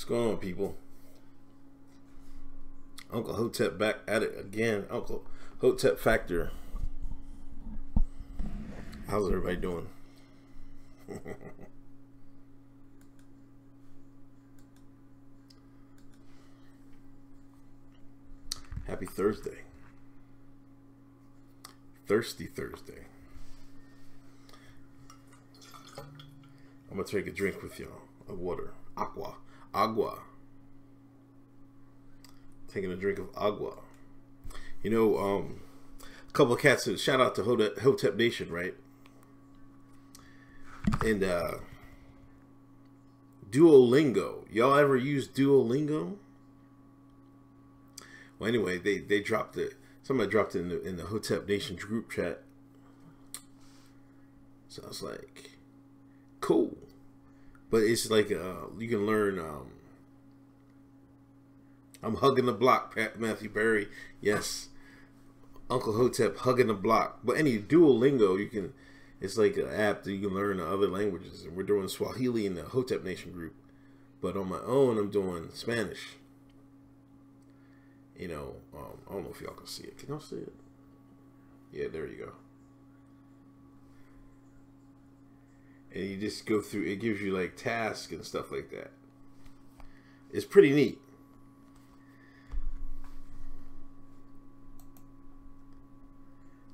going on, people? Uncle Hotep back at it again. Uncle Hotep Factor. How's everybody doing? Happy Thursday. Thirsty Thursday. I'm gonna take a drink with y'all of water. Agua. Taking a drink of agua. You know, a couple of cats. Shout out to Hotep Nation, right? And Duolingo. Y'all ever use Duolingo? Well, anyway, they dropped it. Somebody dropped it in the Hotep Nation group chat. So I was like, cool. But it's like you can learn. I'm hugging the block, Matthew Perry. Yes, Uncle Hotep hugging the block. But any Duolingo, you can. It's like an app that you can learn other languages. And we're doing Swahili in the Hotep Nation group. But on my own, I'm doing Spanish. You know, I don't know if y'all can see it. Can y'all see it? Yeah, there you go. And you just go through, it gives you like tasks and stuff like that. It's pretty neat.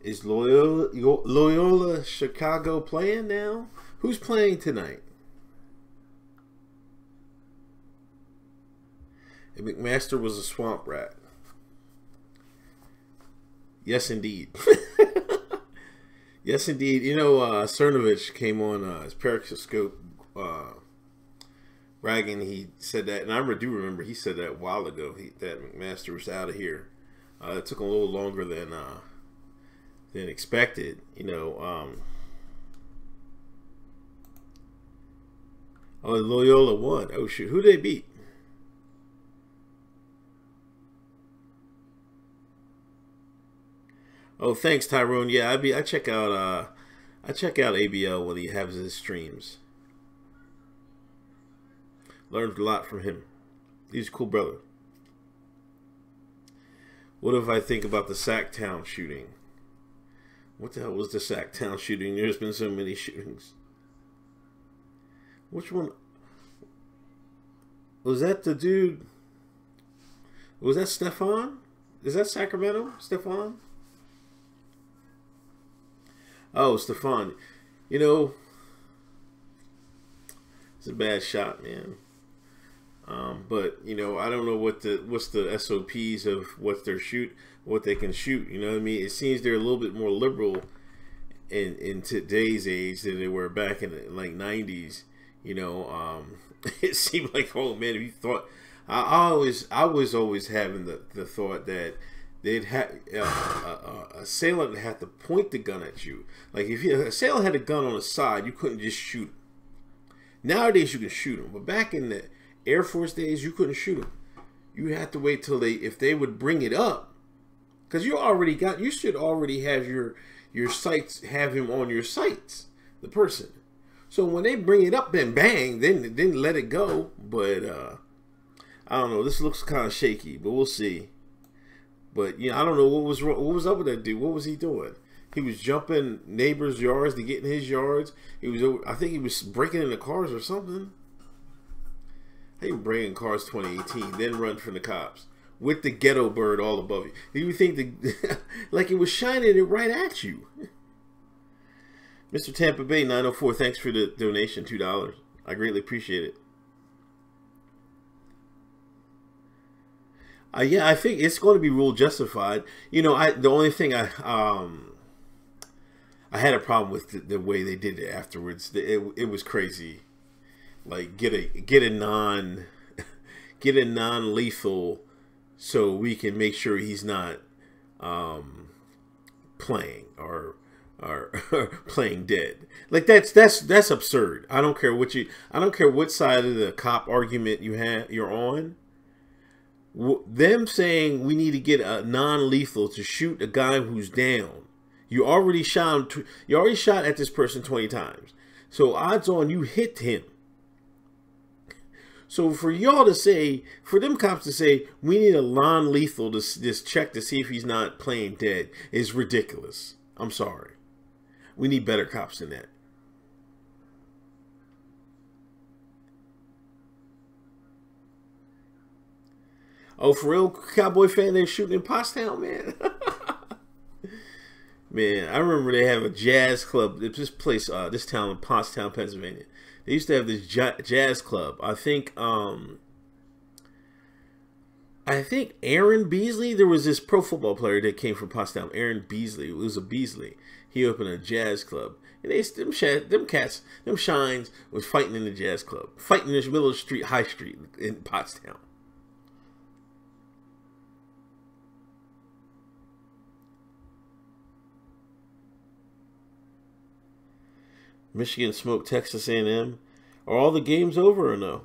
Is Loyola Chicago playing now? Who's playing tonight? And McMaster was a swamp rat. Yes, indeed. Yes, indeed. You know, Cernovich came on his Periscope bragging. He said that, and I do remember he said that a while ago. That McMaster was out of here. It took a little longer than expected. You know. Oh, Loyola won. Oh shoot, who did they beat? Oh, thanks, Tyrone. Yeah, I check out ABL when he has his streams. Learned a lot from him. He's a cool brother. What if I think about the Sacktown shooting? What the hell was the Sacktown shooting? There's been so many shootings. Which one? Was that the dude? Was that Stefan? Is that Sacramento? Stefan? Oh, Stefan, you know, it's a bad shot, man. But you know, I don't know what's the SOPs of what they can shoot. You know what I mean? It seems they're a little bit more liberal in today's age than they were back in the like 90s. You know, it seemed like, oh man, if you thought, I was always having the thought that they'd have a assailant had to point the gun at you. Like if an assailant had a gun on the side, you couldn't just shoot him. Nowadays you can shoot him, but back in the Air Force days, you couldn't shoot him. You had to wait till if they would bring it up, because you should already have your sights, have him on your sights, the person. So when they bring it up, then bang, then let it go. But I don't know. This looks kind of shaky, but we'll see. But you know, I don't know what was up with that dude. What was he doing? He was jumping neighbors' yards to get in his yards. I think he was breaking into cars or something. How you break in cars 2018, then run from the cops with the ghetto bird all above you? Do you think like it was shining it right at you? Mr. Tampa Bay 904, thanks for the donation, $2. I greatly appreciate it. Yeah, I think it's going to be rule justified. You know, the only thing I had a problem with the way they did it afterwards. It was crazy. Like get a non-lethal so we can make sure he's not playing or playing dead. Like that's absurd. I don't care what side of the cop argument you're on. Them saying we need to get a non-lethal to shoot a guy who's down. You already shot at this person 20 times. So odds on you hit him. So for y'all to say, for them cops to say, we need a non-lethal to this check to see if he's not playing dead is ridiculous. I'm sorry. We need better cops than that. Oh, for real, Cowboy fan, they're shooting in Pottstown, man. Man, I remember they have a jazz club. This place, this town in Pottstown, Pennsylvania. They used to have this jazz club. I think Aaron Beasley. There was this pro football player that came from Pottstown. Aaron Beasley. It was a Beasley. He opened a jazz club, and them shines was fighting in the jazz club, fighting in the middle of the street, High Street in Pottstown. Michigan smoked Texas A&M. Are all the games over or no?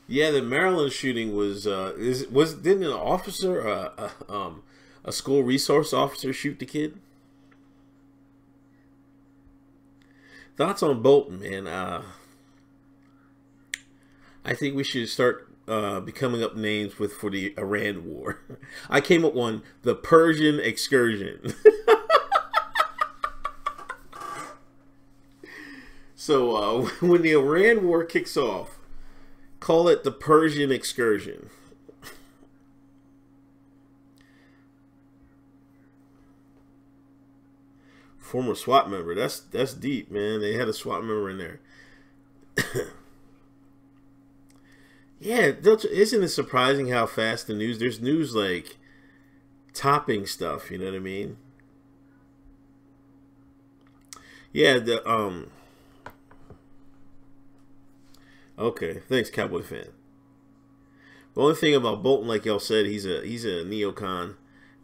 Yeah, the Maryland shooting was didn't an officer, a school resource officer, shoot the kid? Thoughts on Bolton, man? I think we should start becoming up names for the Iran war. I came up with one, the Persian excursion. So when the Iran war kicks off, call it the Persian excursion. Former SWAT member. That's deep, man. They had a SWAT member in there. Yeah, isn't it surprising how fast the news? There's news like topping stuff. You know what I mean? Yeah. Okay, thanks, Cowboy fan. The only thing about Bolton, like y'all said, he's a neocon.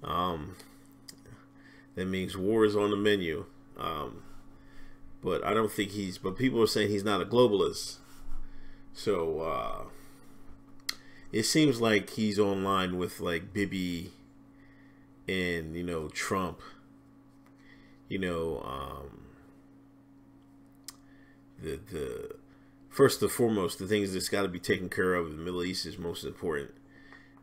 That means war is on the menu. But I don't think but people are saying he's not a globalist. So it seems like he's online with like Bibi and, Trump. The first and foremost, the things that's got to be taken care of in the Middle East is most important.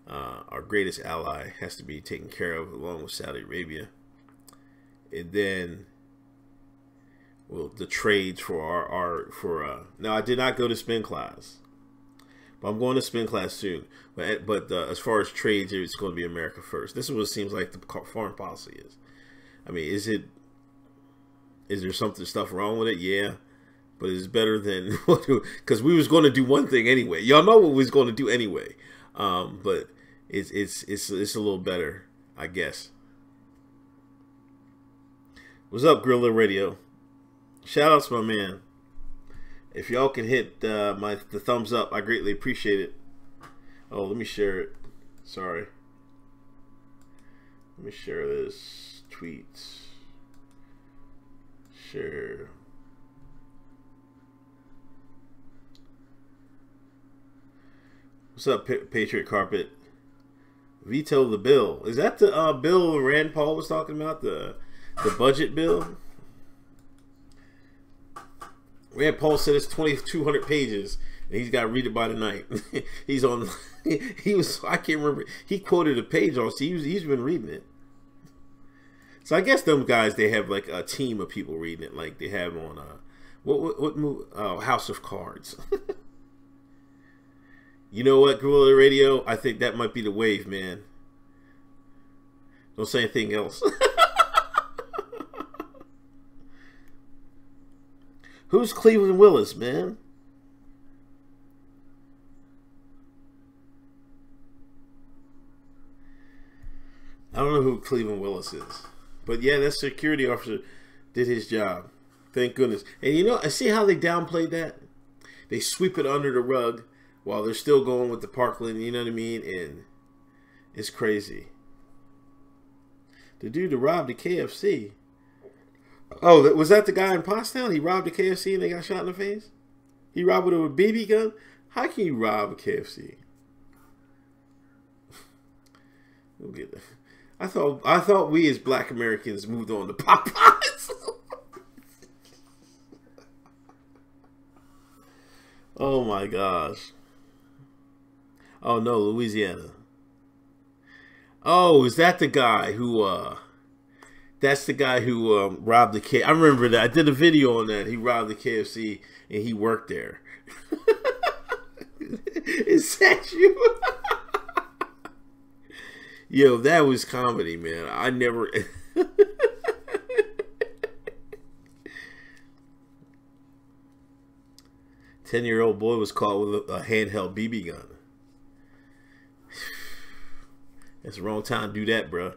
Our greatest ally has to be taken care of, along with Saudi Arabia. And then, well, the trades for now, I did not go to spin class, but I'm going to spin class soon. But as far as trades, it's going to be America first. This is what it seems like the foreign policy is. I mean, is there stuff wrong with it? Yeah. But it's better than because we was going to do one thing anyway. Y'all know what we was going to do anyway. But it's a little better, I guess. What's up, Gorilla Radio? Shout outs, my man. If y'all can hit the thumbs up, I greatly appreciate it. Oh, let me share it. Sorry. Let me share this tweet. Share. What's up, Patriot Carpet? Veto the bill. Is that the bill Rand Paul was talking about? The budget bill? Rand Paul said it's 2,200 pages, and he's got to read it by tonight. He's on. I can't remember. He quoted a page on. So he's been reading it. So I guess them guys, they have like a team of people reading it, like they have on what movie? Oh, House of Cards. You know what, Gorilla Radio? I think that might be the wave, man. Don't say anything else. Who's Cleveland Willis, man? I don't know who Cleveland Willis is. But yeah, that security officer did his job. Thank goodness. And I see how they downplayed that? They sweep it under the rug while they're still going with the Parkland, you know what I mean? And it's crazy. The dude that robbed the KFC. Oh, was that the guy in Pottstown? He robbed a KFC and they got shot in the face? He robbed it with a BB gun? How can you rob a KFC? We'll get that. I thought we as black Americans moved on to Popeyes. Oh my gosh. Oh no, Louisiana. Oh, is that the guy who that's the guy who robbed the K. I remember that. I did a video on that. He robbed the KFC and he worked there. Is that you? Yo, that was comedy, man. I never 10-year-old boy was caught with a handheld BB gun. That's the wrong time to do that, bro.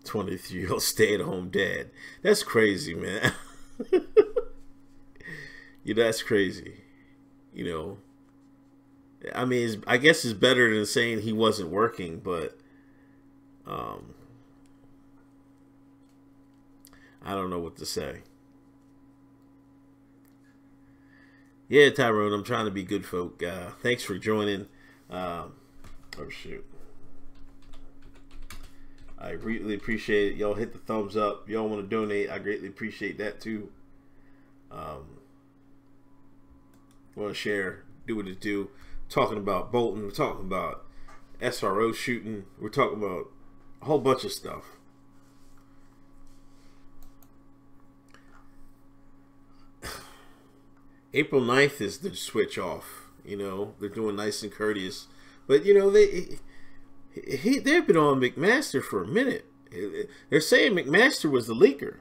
23-year-old stay-at-home dad. That's crazy, man. Yeah, that's crazy. You know, I mean, I guess it's better than saying he wasn't working, but I don't know what to say. Yeah, Tyrone, I'm trying to be good, folk. Thanks for joining. Oh, shoot. I greatly appreciate it. Y'all hit the thumbs up. Y'all want to donate, I greatly appreciate that, too. Want to share, do what it do. Talking about Bolton. We're talking about SRO shooting. We're talking about a whole bunch of stuff. April 9th is the switch off. You know, they're doing nice and courteous. But, you know, they've been on McMaster for a minute. They're saying McMaster was the leaker.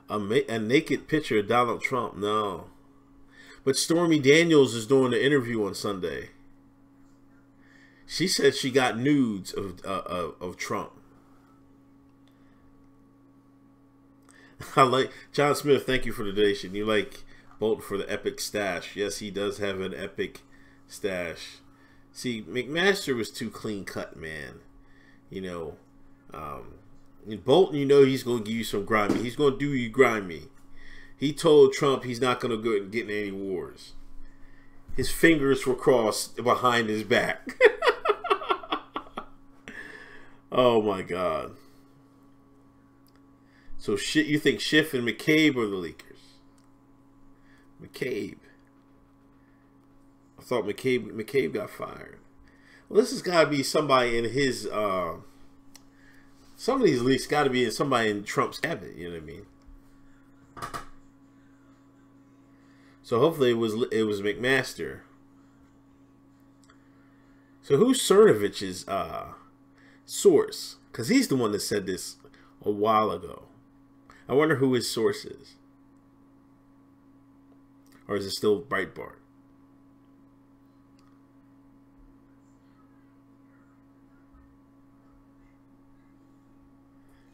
A naked picture of Donald Trump. No. But Stormy Daniels is doing the interview on Sunday. She said she got nudes of Trump. I like John Smith. Thank you for the donation. You like Bolton for the epic stash? Yes, he does have an epic stash. See, McMaster was too clean cut, man. You know, Bolton, you know, he's going to give you some grimy. He's going to do you grimy. He told Trump he's not going to go and get in any wars. His fingers were crossed behind his back. Oh my God. So shit, you think Schiff and McCabe are the leakers? McCabe. I thought McCabe got fired. Well, this has got to be somebody in his. Some of these leaks got to be in somebody in Trump's cabinet. You know what I mean? So hopefully it was McMaster. So who's Cernovich's source? Because he's the one that said this a while ago. I wonder who his source is. Or is it still Breitbart?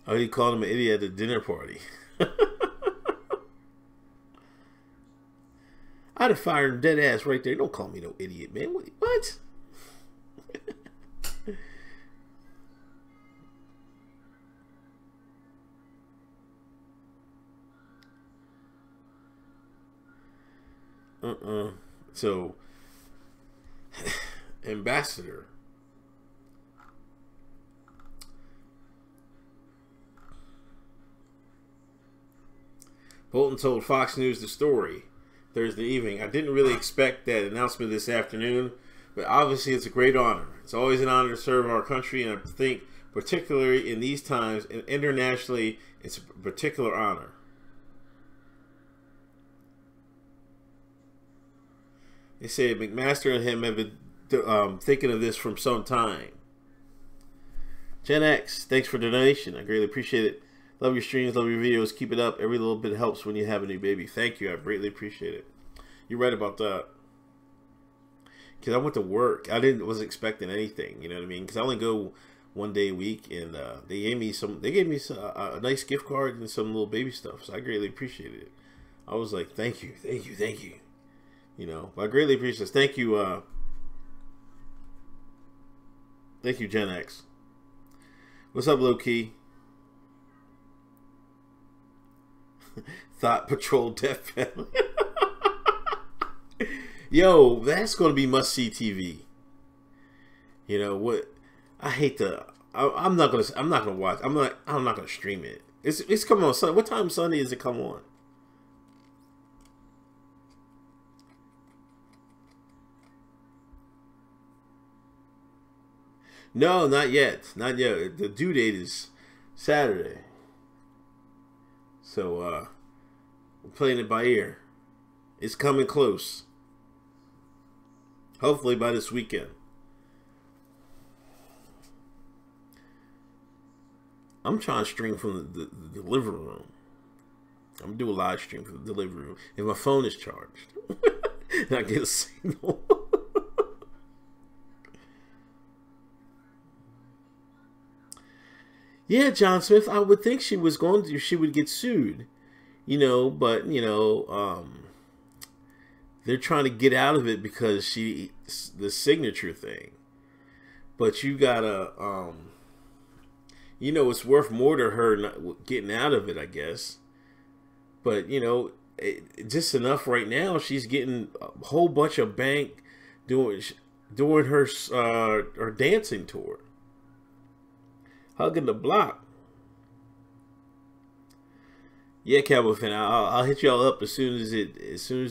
Oh, he called him an idiot at the dinner party. I'd have fired him dead ass right there. Don't call me no idiot, man. What? So, Ambassador. Bolton told Fox News the story Thursday evening. I didn't really expect that announcement this afternoon, but obviously it's a great honor. It's always an honor to serve our country, and I think particularly in these times and internationally, it's a particular honor. They say McMaster and him have been thinking of this from some time. Gen X, thanks for the donation. I greatly appreciate it. Love your streams, love your videos. Keep it up. Every little bit helps when you have a new baby. Thank you. I greatly appreciate it. You're right about that. Because I went to work. I wasn't expecting anything. You know what I mean? Because I only go one day a week, and they gave me a nice gift card and some little baby stuff. So I greatly appreciated it. I was like, thank you, thank you, thank you. You know, I greatly appreciate this. Thank you, thank you, Gen X. What's up, Low Key? Thought Patrol Death Family. Yo, that's going to be must see TV. You know what? I hate the. I'm not gonna. I'm not gonna watch. I'm not gonna stream it. It's coming on Sunday. What time Sunday does it come on? No, not yet. Not yet. The due date is Saturday. So we're playing it by ear. It's coming close. Hopefully by this weekend. I'm trying to stream from the living room. I'm gonna do a live stream from the living room. If my phone is charged, and I get a signal. Yeah, John Smith. I would think she was going to. She would get sued, you know. But you know, they're trying to get out of it because the signature thing. But you gotta, you know, it's worth more to her not getting out of it, I guess. But you know, just enough right now. She's getting a whole bunch of bank doing her dancing tour. Hugging the block. Yeah, Cowboy fan. I'll hit y'all up as soon as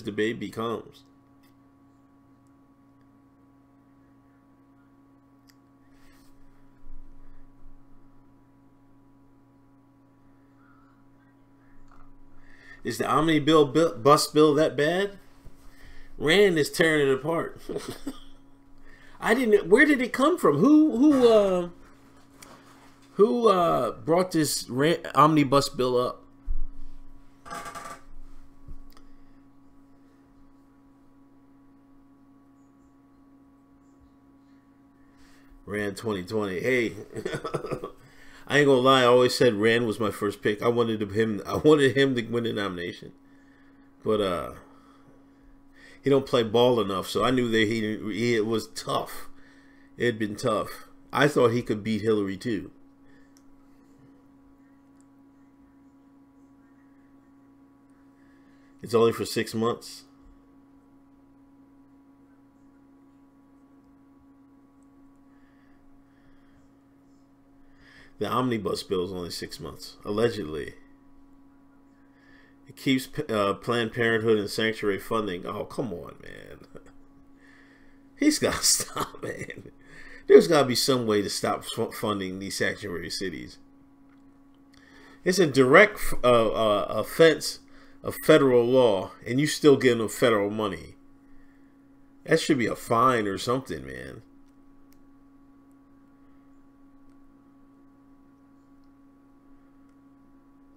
the baby comes. Is the bus bill that bad? Rand is tearing it apart. I didn't. Where did it come from? Who brought this omnibus bill up? Rand 2020. Hey, I ain't gonna lie. I always said Rand was my first pick. I wanted him to win the nomination, but he don't play ball enough. So I knew that it was tough. It had been tough. I thought he could beat Hillary too. It's only for 6 months. The omnibus bill is only 6 months, allegedly. It keeps Planned Parenthood and sanctuary funding. Oh, come on, man. He's got to stop, man. There's got to be some way to stop funding these sanctuary cities. It's a direct offense of federal law, and you still give them federal money. That should be a fine or something, man.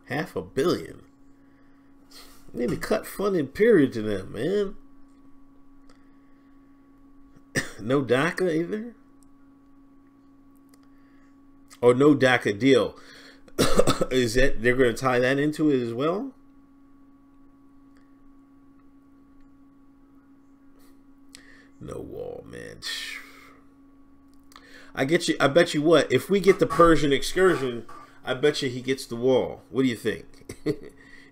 $500 million. They need to cut funding period to them, man. No DACA either? Or no DACA deal. Is that they're going to tie that into it as well? No wall, man. I bet you what, if we get the Persian excursion, I bet you he gets the wall. What do you think?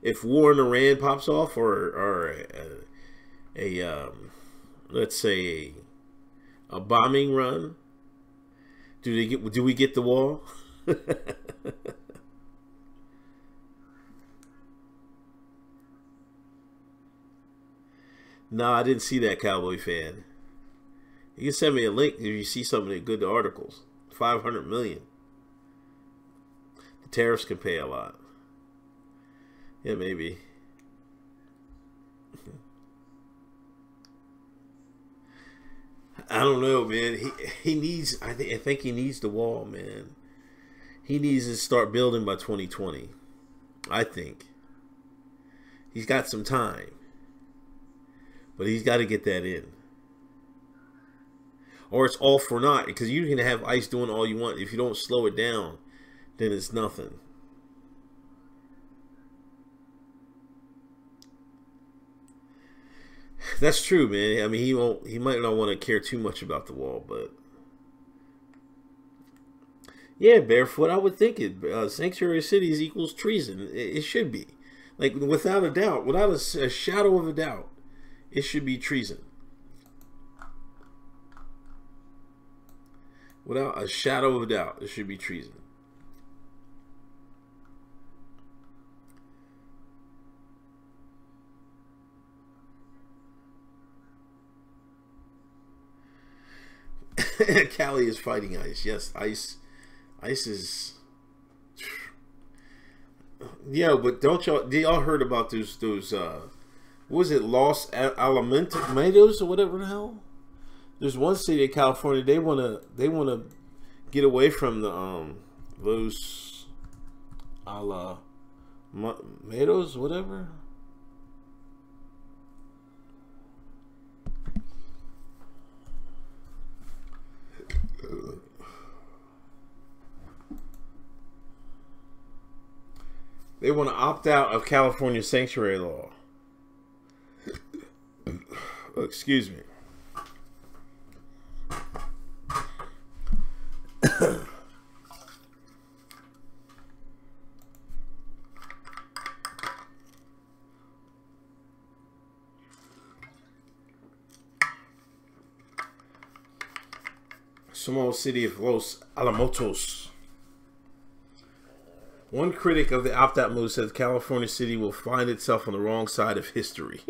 If war in Iran pops off, or let's say a bombing run, do we get the wall? No, I didn't see that, Cowboy fan. You can send me a link if you see some of the good articles. 500 million. The tariffs can pay a lot. Yeah, maybe. I don't know, man. He needs. I think he needs the wall, man. He needs to start building by 2020. I think he's got some time, but he's got to get that in. Or it's all for naught, because you can have ICE doing all you want. If you don't slow it down, then it's nothing. That's true, man. I mean, he might not want to care too much about the wall, but yeah, Barefoot, I would think it. Sanctuary cities equals treason. It should be, like, without a doubt, without a shadow of a doubt, it should be treason. Without a shadow of a doubt, it should be treason. Cali is fighting ICE. Yes, ICE is. Yeah, but don't y'all heard about those what was it, Los Alamitos or whatever the hell? There's one city in California, they wanna get away from the those Alamitos, whatever. They want to opt out of California sanctuary law. Excuse me. Small city of Los Alamitos. One critic of the opt-out move said California City will find itself on the wrong side of history.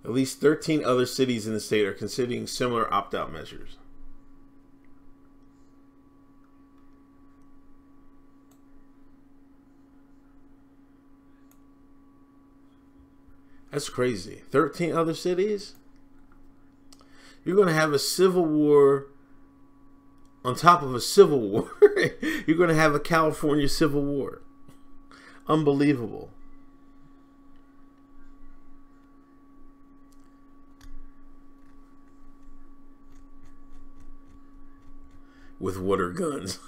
At least 13 other cities in the state are considering similar opt-out measures. That's crazy. 13 other cities? You're going to have a civil war on top of a civil war. You're going to have a California civil war. Unbelievable. With water guns.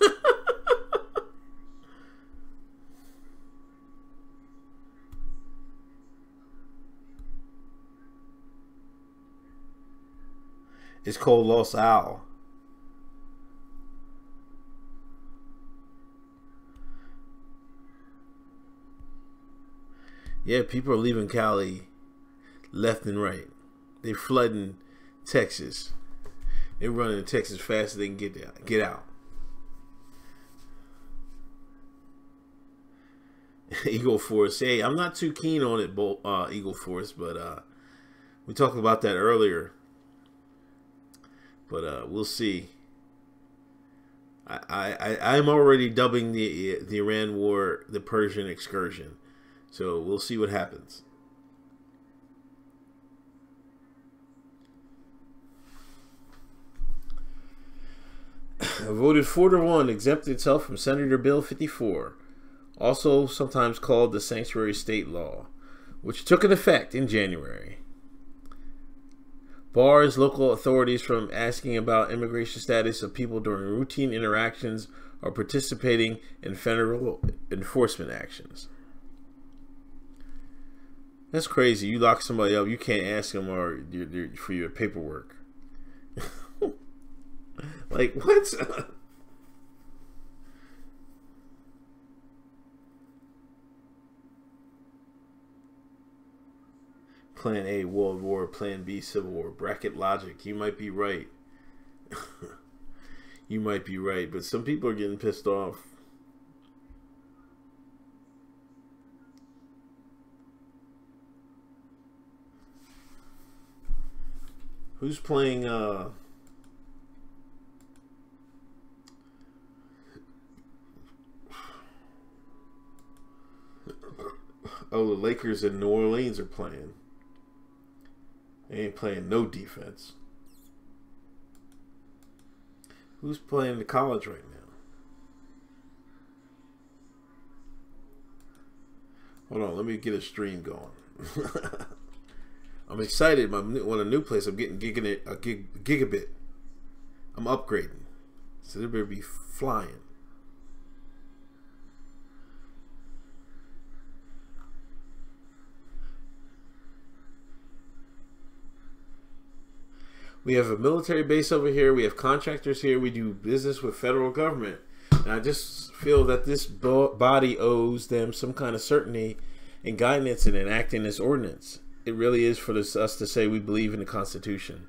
It's called Los Al. Yeah, people are leaving Cali left and right. They're flooding Texas. They're running to Texas fast as they can get out. Eagle Force. Hey, I'm not too keen on it, Eagle Force, but we talked about that earlier. But we'll see. I'm already dubbing the Iran war the Persian excursion. So we'll see what happens. Voted 4-1, exempted itself from Senator Bill 54, also sometimes called the Sanctuary State Law, which took an effect in January. Bars local authorities from asking about immigration status of people during routine interactions or participating in federal enforcement actions. That's crazy. You lock somebody up, you can't ask them for your paperwork. Like, what? Plan A, World War. Plan B, Civil War. Bracket logic. You might be right. You might be right, but some people are getting pissed off. Who's playing oh, the Lakers in New Orleans are playing. They ain't playing no defense. Who's playing the college right now? Hold on, let me get a stream going. I'm excited. On a new place, I'm getting gigabit. I'm upgrading, so they better be flying. We have a military base over here. We have contractors here. We do business with federal government. And I just feel that this body owes them some kind of certainty and guidance in enacting this ordinance. It really is for us to say we believe in the Constitution.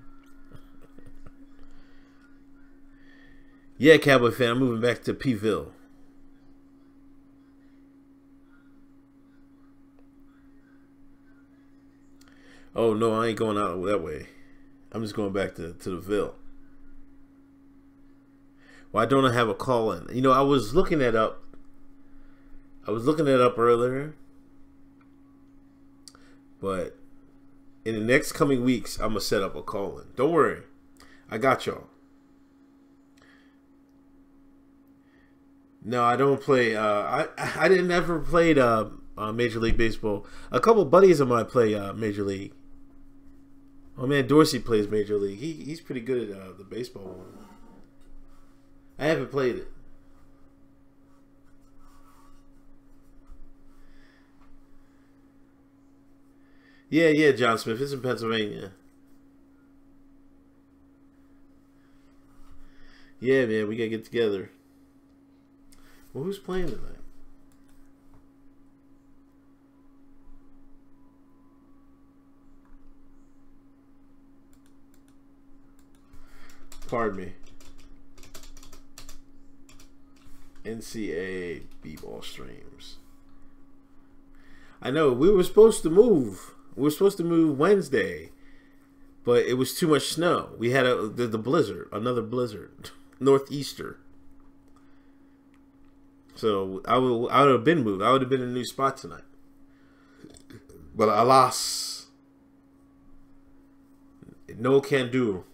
Yeah, Cowboy fan, I'm moving back to Pville. Oh, no, I ain't going out that way. I'm just going back to the Ville. Why don't I have a call in? You know, I was looking that up. Earlier. But in the next coming weeks, I'm going to set up a call in. Don't worry. I got y'all. No, I don't play. I didn't ever played Major League Baseball. A couple buddies of mine play Major League. Oh man, Dorsey plays Major League. He's pretty good at the baseball one. I haven't played it. Yeah, John Smith. It's in Pennsylvania. Yeah, man, we gotta get together. Well, who's playing tonight? Pardon me. NCAA b-ball streams. I know we were supposed to move. We were supposed to move Wednesday, but it was too much snow. We had the blizzard, another blizzard, northeaster. So I would have been moved. I would have been in a new spot tonight. But alas, no can do.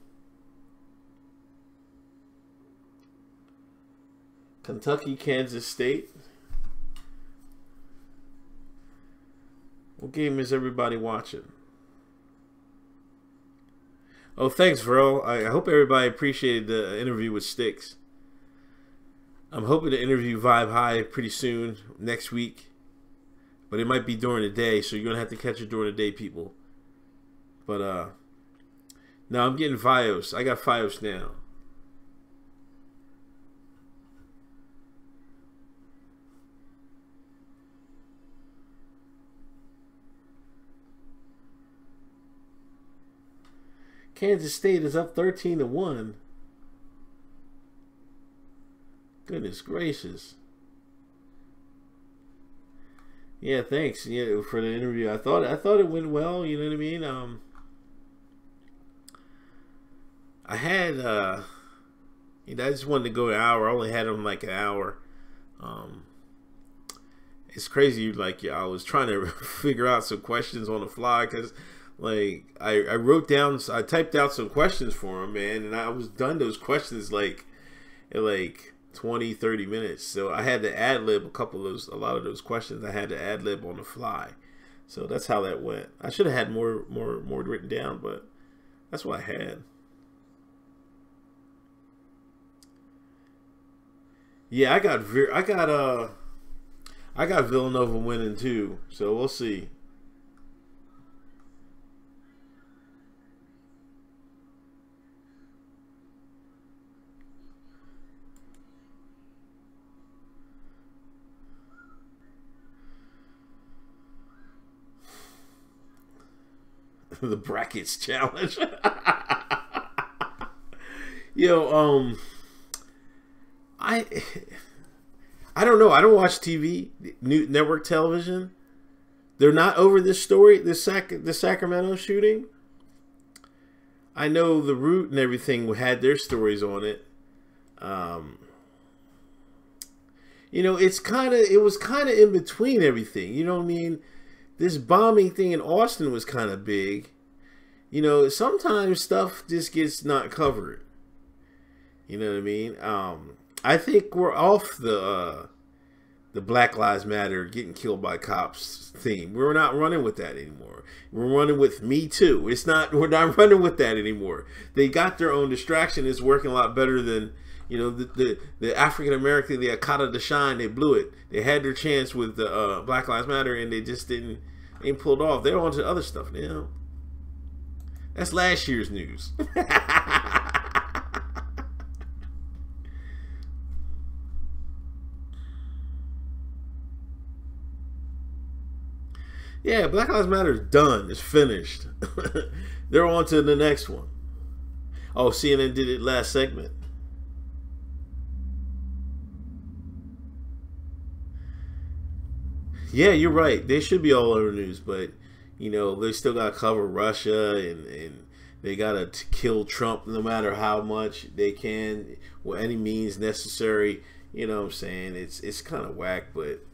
Kentucky, Kansas State. What game is everybody watching? Oh, thanks, Verl. I hope everybody appreciated the interview with Sticks. I'm hoping to interview Vibe High pretty soon, next week. But it might be during the day, so you're going to have to catch it during the day, people. But, no, I'm getting Fios. I got Fios now. Kansas State is up 13-1. Goodness gracious. Yeah, thanks. Yeah, for the interview. I thought it went well. You know what I mean? I had I just wanted to go an hour. I only had them like an hour. It's crazy. Like, I was trying to figure out some questions on the fly because. Like, I wrote down, I typed out some questions for him, man, and I was done those questions like in like 20, 30 minutes. So I had to ad-lib a lot of those questions. I had to ad-lib on the fly. So that's how that went. I should have had more written down, but that's what I had. Yeah, I got Villanova winning too. So we'll see. The brackets challenge. Yo, I don't know. I don't watch TV, network television. They're not over this story, the Sacramento shooting. I know the Root and everything had their stories on it. It was kind of in between everything. You know what I mean? This bombing thing in Austin was kind of big. Sometimes stuff just gets not covered. You know what I mean? I think we're off the Black Lives Matter getting killed by cops theme. We're not running with that anymore. We're running with Me Too. We're not running with that anymore. They got their own distraction. It's working a lot better than the African American, the Akata Deshawn. They blew it. They had their chance with the Black Lives Matter, and they just didn't pulled off. They're on to other stuff now. That's last year's news. Yeah, Black Lives Matter is done. It's finished. They're on to the next one. Oh, CNN did it last segment. Yeah, you're right. They should be all over the news, but you know they still got to cover Russia and they got to kill Trump no matter how much they can, with any means necessary. You know what I'm saying? It's kind of whack, but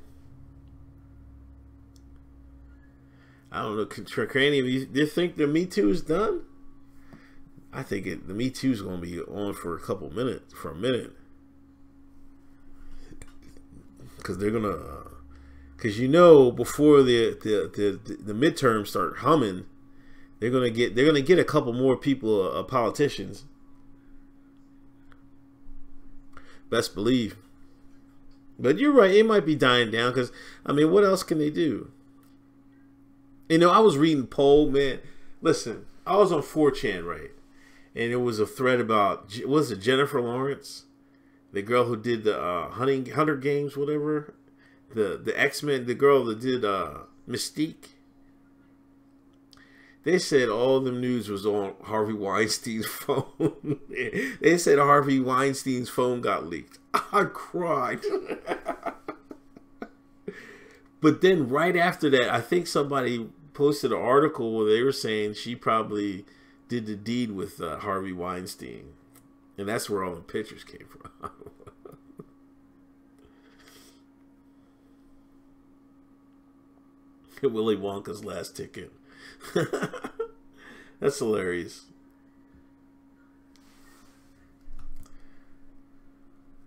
I don't know. Cranium, do you think the Me Too is done? I think the Me Too is going to be on for a minute, because they're gonna, because before the midterms start humming, they're gonna get a couple more people, politicians. Best believe. But you're right, it might be dying down because I mean, what else can they do? I was reading poll, man. Listen, I was on 4chan, right? And it was a thread about, was it Jennifer Lawrence? The girl who did the Hunger Games, whatever. The X-Men, the girl that did Mystique. They said all the news was on Harvey Weinstein's phone. They said Harvey Weinstein's phone got leaked. I cried. But then right after that, I think somebody posted an article where they were saying she probably did the deed with Harvey Weinstein. And that's where all the pictures came from. Willy Wonka's last ticket. That's hilarious.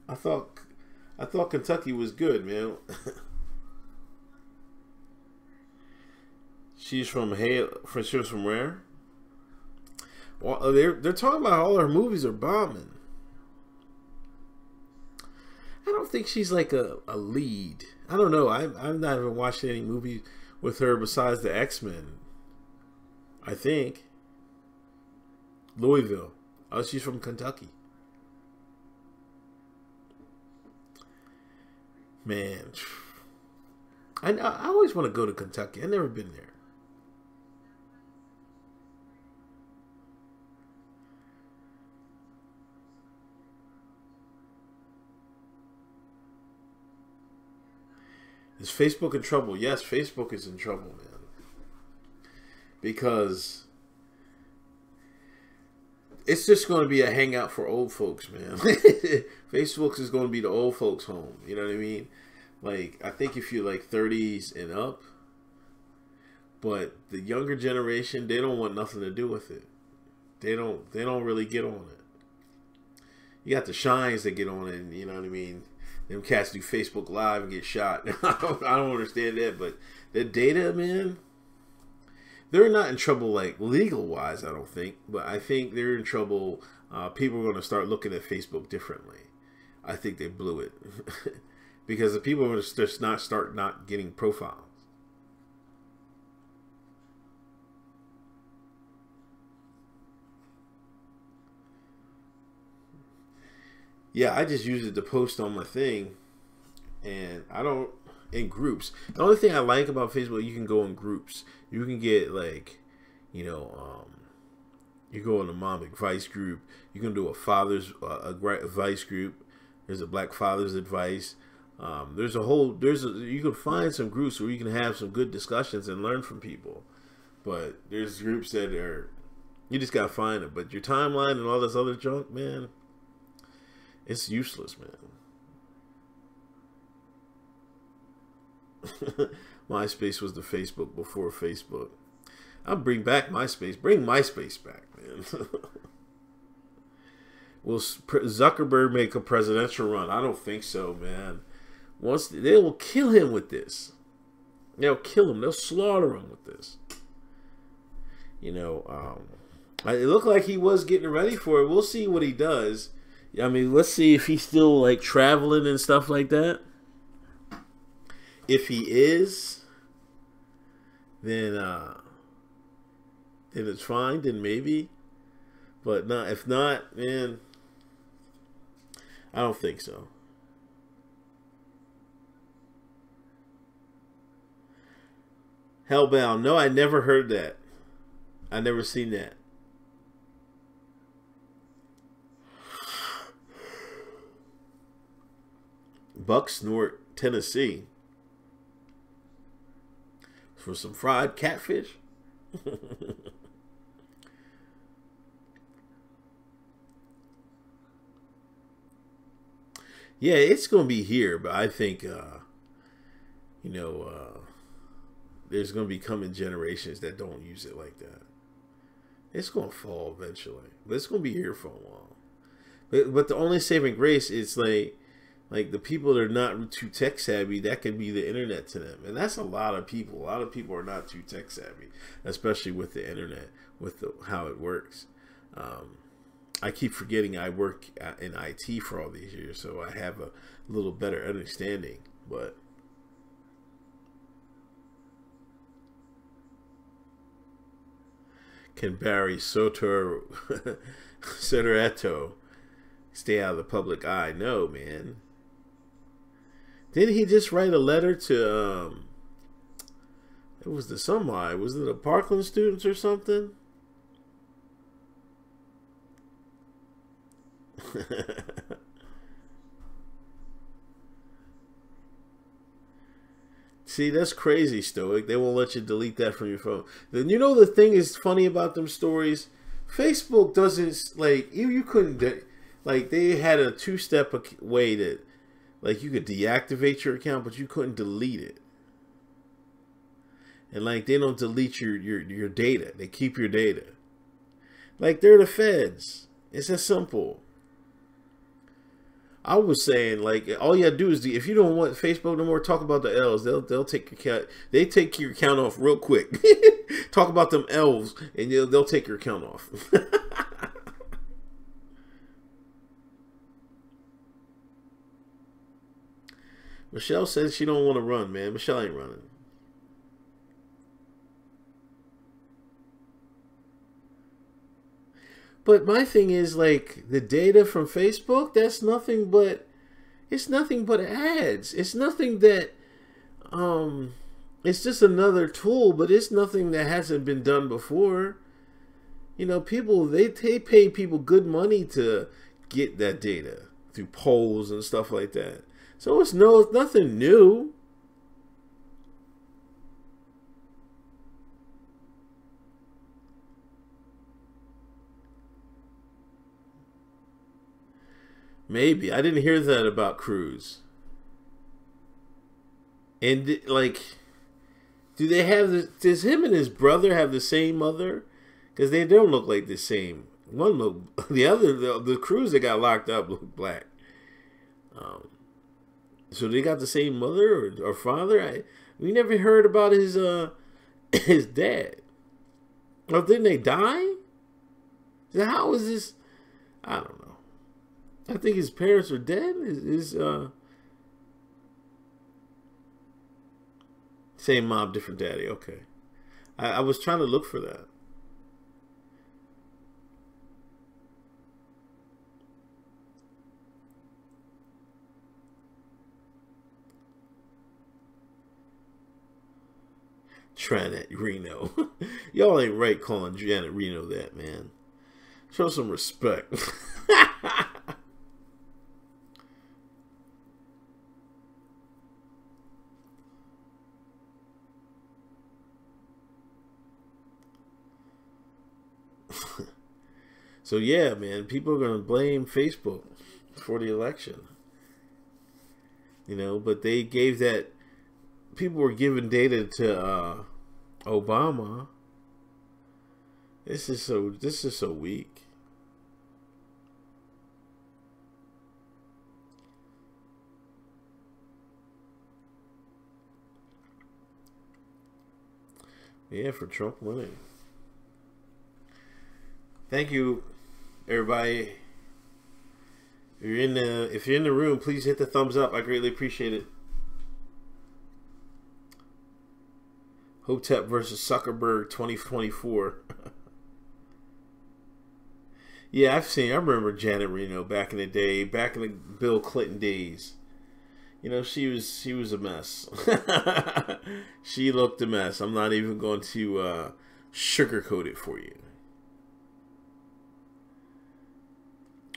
I thought Kentucky was good, man. She was from where? Well, they're talking about all her movies are bombing. I don't think she's like a lead. I don't know. I've not even watched any movie with her besides the X-Men. I think. Louisville. Oh, she's from Kentucky. Man. I always want to go to Kentucky. I've never been there. Is Facebook in trouble? Yes, Facebook is in trouble, man. Because it's just going to be a hangout for old folks, man. Facebook is going to be the old folks' home. You know what I mean? Like, I think if you're like 30s and up, but the younger generation, they don't want nothing to do with it. They don't really get on it. You got the shines that get on it, and you know what I mean? Them cats do Facebook Live and get shot. I don't understand that, but the data, man, they're not in trouble like legal wise, I don't think, but I think they're in trouble. People are going to start looking at Facebook differently. I think they blew it because the people are going to just start not getting profiles. Yeah, I just use it to post on my thing, and I don't in groups. The only thing I like about Facebook, you can go in groups. You can get like, you go in a mom advice group. You can do a father's advice group. There's a Black Father's Advice. You can find some groups where you can have some good discussions and learn from people. But there's groups that you just gotta find them. But your timeline and all this other junk, man, it's useless, man. MySpace was the Facebook before Facebook. I'll bring back MySpace. Bring MySpace back, man. Will Zuckerberg make a presidential run? I don't think so, man. They will kill him with this. They'll kill him. They'll slaughter him with this. It looked like he was getting ready for it. We'll see what he does. I mean, let's see if he's still like traveling and stuff like that. If he is, then then it's fine. Then maybe, but not if not, man. I don't think so. Hellbound. No, I never heard that. I never seen that. Bucksnort, Tennessee. For some fried catfish. Yeah, it's gonna be here, but I think there's gonna be coming generations that don't use it like that. It's gonna fall eventually, but it's gonna be here for a while. But the only saving grace is like the people that are not too tech savvy, that can be the internet to them, and that's a lot of people. A lot of people are not too tech savvy, especially with the internet, with how it works. I keep forgetting I work in IT for all these years, so I have a little better understanding. But can Barry Sotoretto stay out of the public eye? No, man. Didn't he just write a letter to it was the somebody, was it the Parkland students or something? See, that's crazy, Stoic. They won't let you delete that from your phone. Then you know the thing is funny about them stories. Facebook doesn't you couldn't like they had a two-step way that like you could deactivate your account, but you couldn't delete it. And like they don't delete your data. They keep your data. Like they're the feds. It's that simple. I was saying, like, all you gotta do is, if you don't want Facebook no more, talk about the elves. They'll take your account. They take your account off real quick. Talk about them elves, and they'll take your account off. Michelle says she don't want to run, man. Michelle ain't running. But my thing is, like, the data from Facebook, that's nothing but, it's nothing but ads. It's nothing that, it's just another tool, but it's nothing that hasn't been done before. You know, people, they pay people good money to get that data through polls and stuff like that. So it's nothing new. Maybe. I didn't hear that about Cruz. And, like, do they have does him and his brother have the same mother? Because they don't look like the same. One look, the other, the Cruz that got locked up looked black. So they got the same mother or father? We never heard about his his dad. Or didn't they die? So how is this? I don't know. I think his parents are dead. Same mom, different daddy. Okay. I was trying to look for that. Janet Reno. Y'all ain't right calling Janet Reno that, man. Show some respect. So yeah, man, people are gonna blame Facebook for the election. You know, but they gave that, people were giving data to Obama. This is so weak. Yeah, for Trump winning. Thank you, everybody. If you're in the room, please hit the thumbs up. I greatly appreciate it. Hotep versus Zuckerberg 2024. Yeah, I remember Janet Reno back in the day, back in the Bill Clinton days. You know, she was a mess. She looked a mess. I'm not even going to sugarcoat it for you.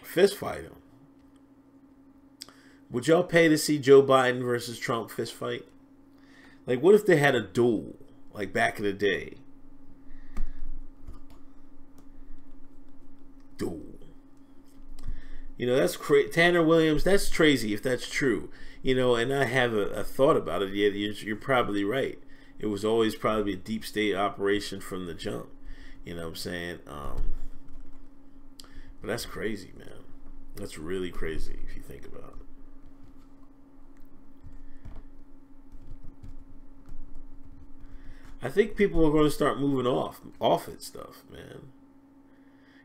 Fist fight him. Would y'all pay to see Joe Biden versus Trump fist fight? Like, what if they had a duel, like back in the day? Duel. You know, that's Tanner Williams. That's crazy if that's true. You know, and I have a thought about it. Yeah, you're probably right. It was always probably a deep state operation from the jump. You know what I'm saying? But that's crazy, man. That's really crazy if you think about it. I think people are going to start moving off it stuff, man.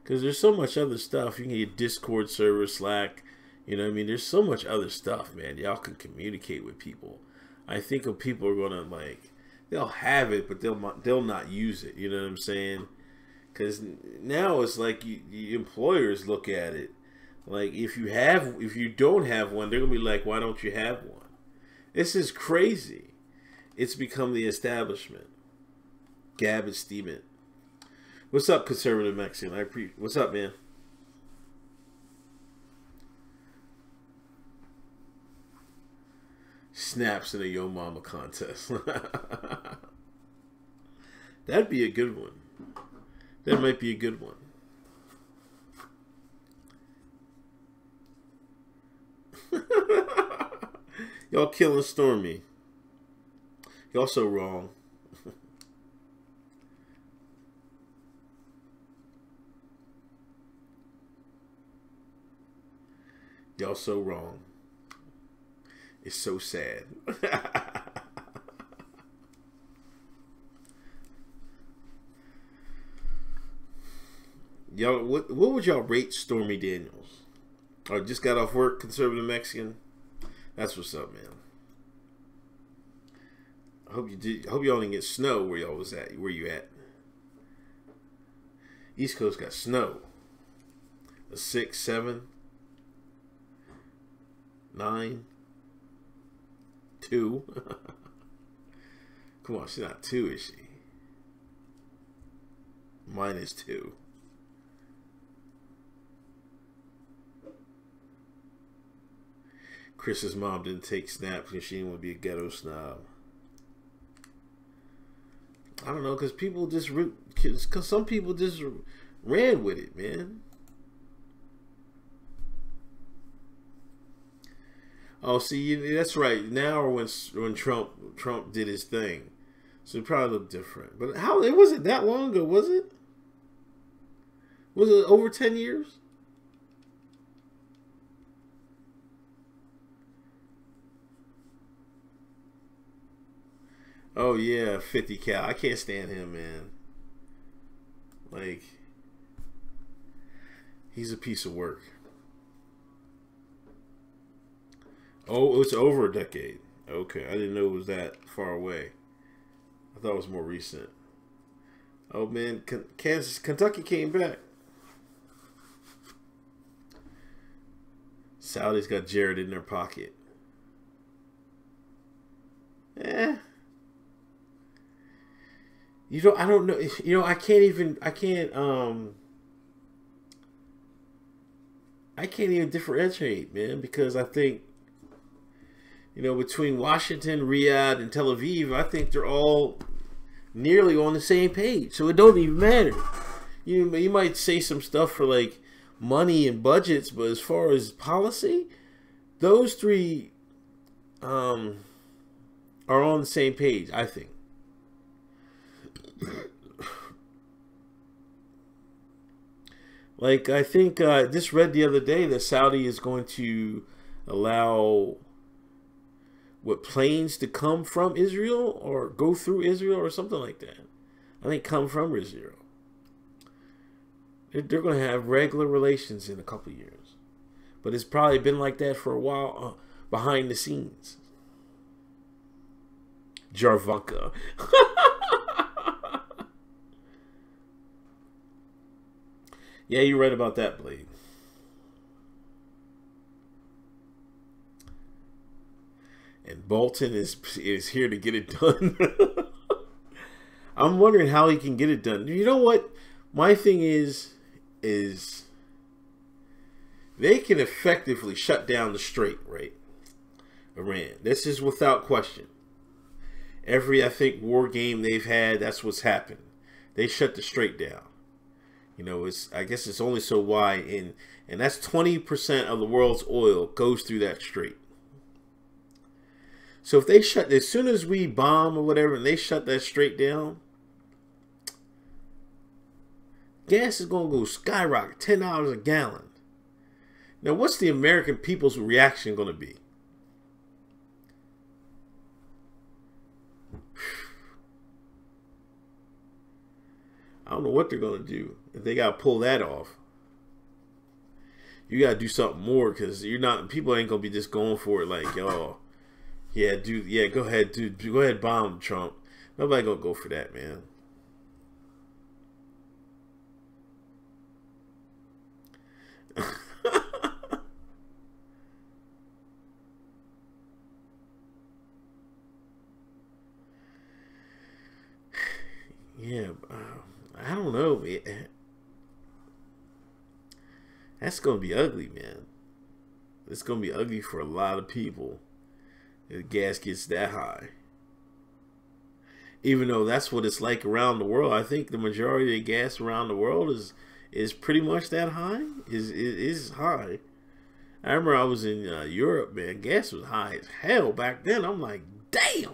Because there's so much other stuff. You can get Discord server, Slack. You know what I mean? There's so much other stuff, man. Y'all can communicate with people. I think of people are going to, like, they'll have it, but they'll not use it. You know what I'm saying? Because now it's like the employers look at it. Like, if you don't have one, they're going to be like, why don't you have one? This is crazy. It's become the establishment. Gab and Steven. What's up, conservative Mexican? What's up, man? Snaps in a Yo Mama contest. That'd be a good one. That might be a good one. Y'all killing Stormy. Y'all so wrong. Y'all so wrong. It's so sad. Y'all, what would y'all rate Stormy Daniels? Or just got off work, conservative Mexican? That's what's up, man. I hope y'all didn't get snow where y'all was at. Where you at? East Coast got snow. A 6, 7, 9, 2. Come on, she's not 2, is she? -2. Chris's mom didn't take snaps because she didn't want to be a ghetto snob. I don't know, because some people just ran with it, man. Oh, see, that's right. Now or when Trump did his thing, so it probably looked different. But it wasn't that long ago, was it? Was it over 10 years? Oh yeah, 50 cal. I can't stand him, man. Like, he's a piece of work. Oh, it's over a decade. Okay, I didn't know it was that far away. I thought it was more recent. Oh man, Kentucky came back. Saudis got Jared in their pocket. You know, I don't know. You know, I can't even differentiate, man, because I think, you know, between Washington, Riyadh, and Tel Aviv, I think they're all nearly on the same page. So it don't even matter. You might say some stuff for like money and budgets, but as far as policy, those three are on the same page, I think. Like, I think I just read the other day that Saudi is going to allow planes to come from Israel or go through Israel or something like that. I think come from Israel. They're going to have regular relations in a couple of years. But it's probably been like that for a while behind the scenes. Jarvanka. Yeah, you're right about that, Blade. And Bolton is here to get it done. I'm wondering how he can get it done. You know what? My thing is they can effectively shut down the strait, right? Iran. This is without question. Every, I think, war game they've had, that's what's happened. They shut the strait down. You know, I guess it's only so wide, and that's 20% of the world's oil goes through that strait. So if they shut, as soon as we bomb or whatever, and they shut that strait down, gas is going to go skyrocket, $10 a gallon. Now, what's the American people's reaction going to be? I don't know what they're going to do. If they got to pull that off, you got to do something more, because you're not, people ain't going to be just going for it like, oh, yeah, dude, yeah, go ahead, dude, go ahead, bomb Trump. Nobody going to go for that, man. Yeah, I don't know, man. That's going to be ugly, man. It's going to be ugly for a lot of people if gas gets that high. Even though that's what it's like around the world. I think the majority of the gas around the world is pretty much that high. Is high. I remember I was in Europe, man. Gas was high as hell back then. I'm like, damn.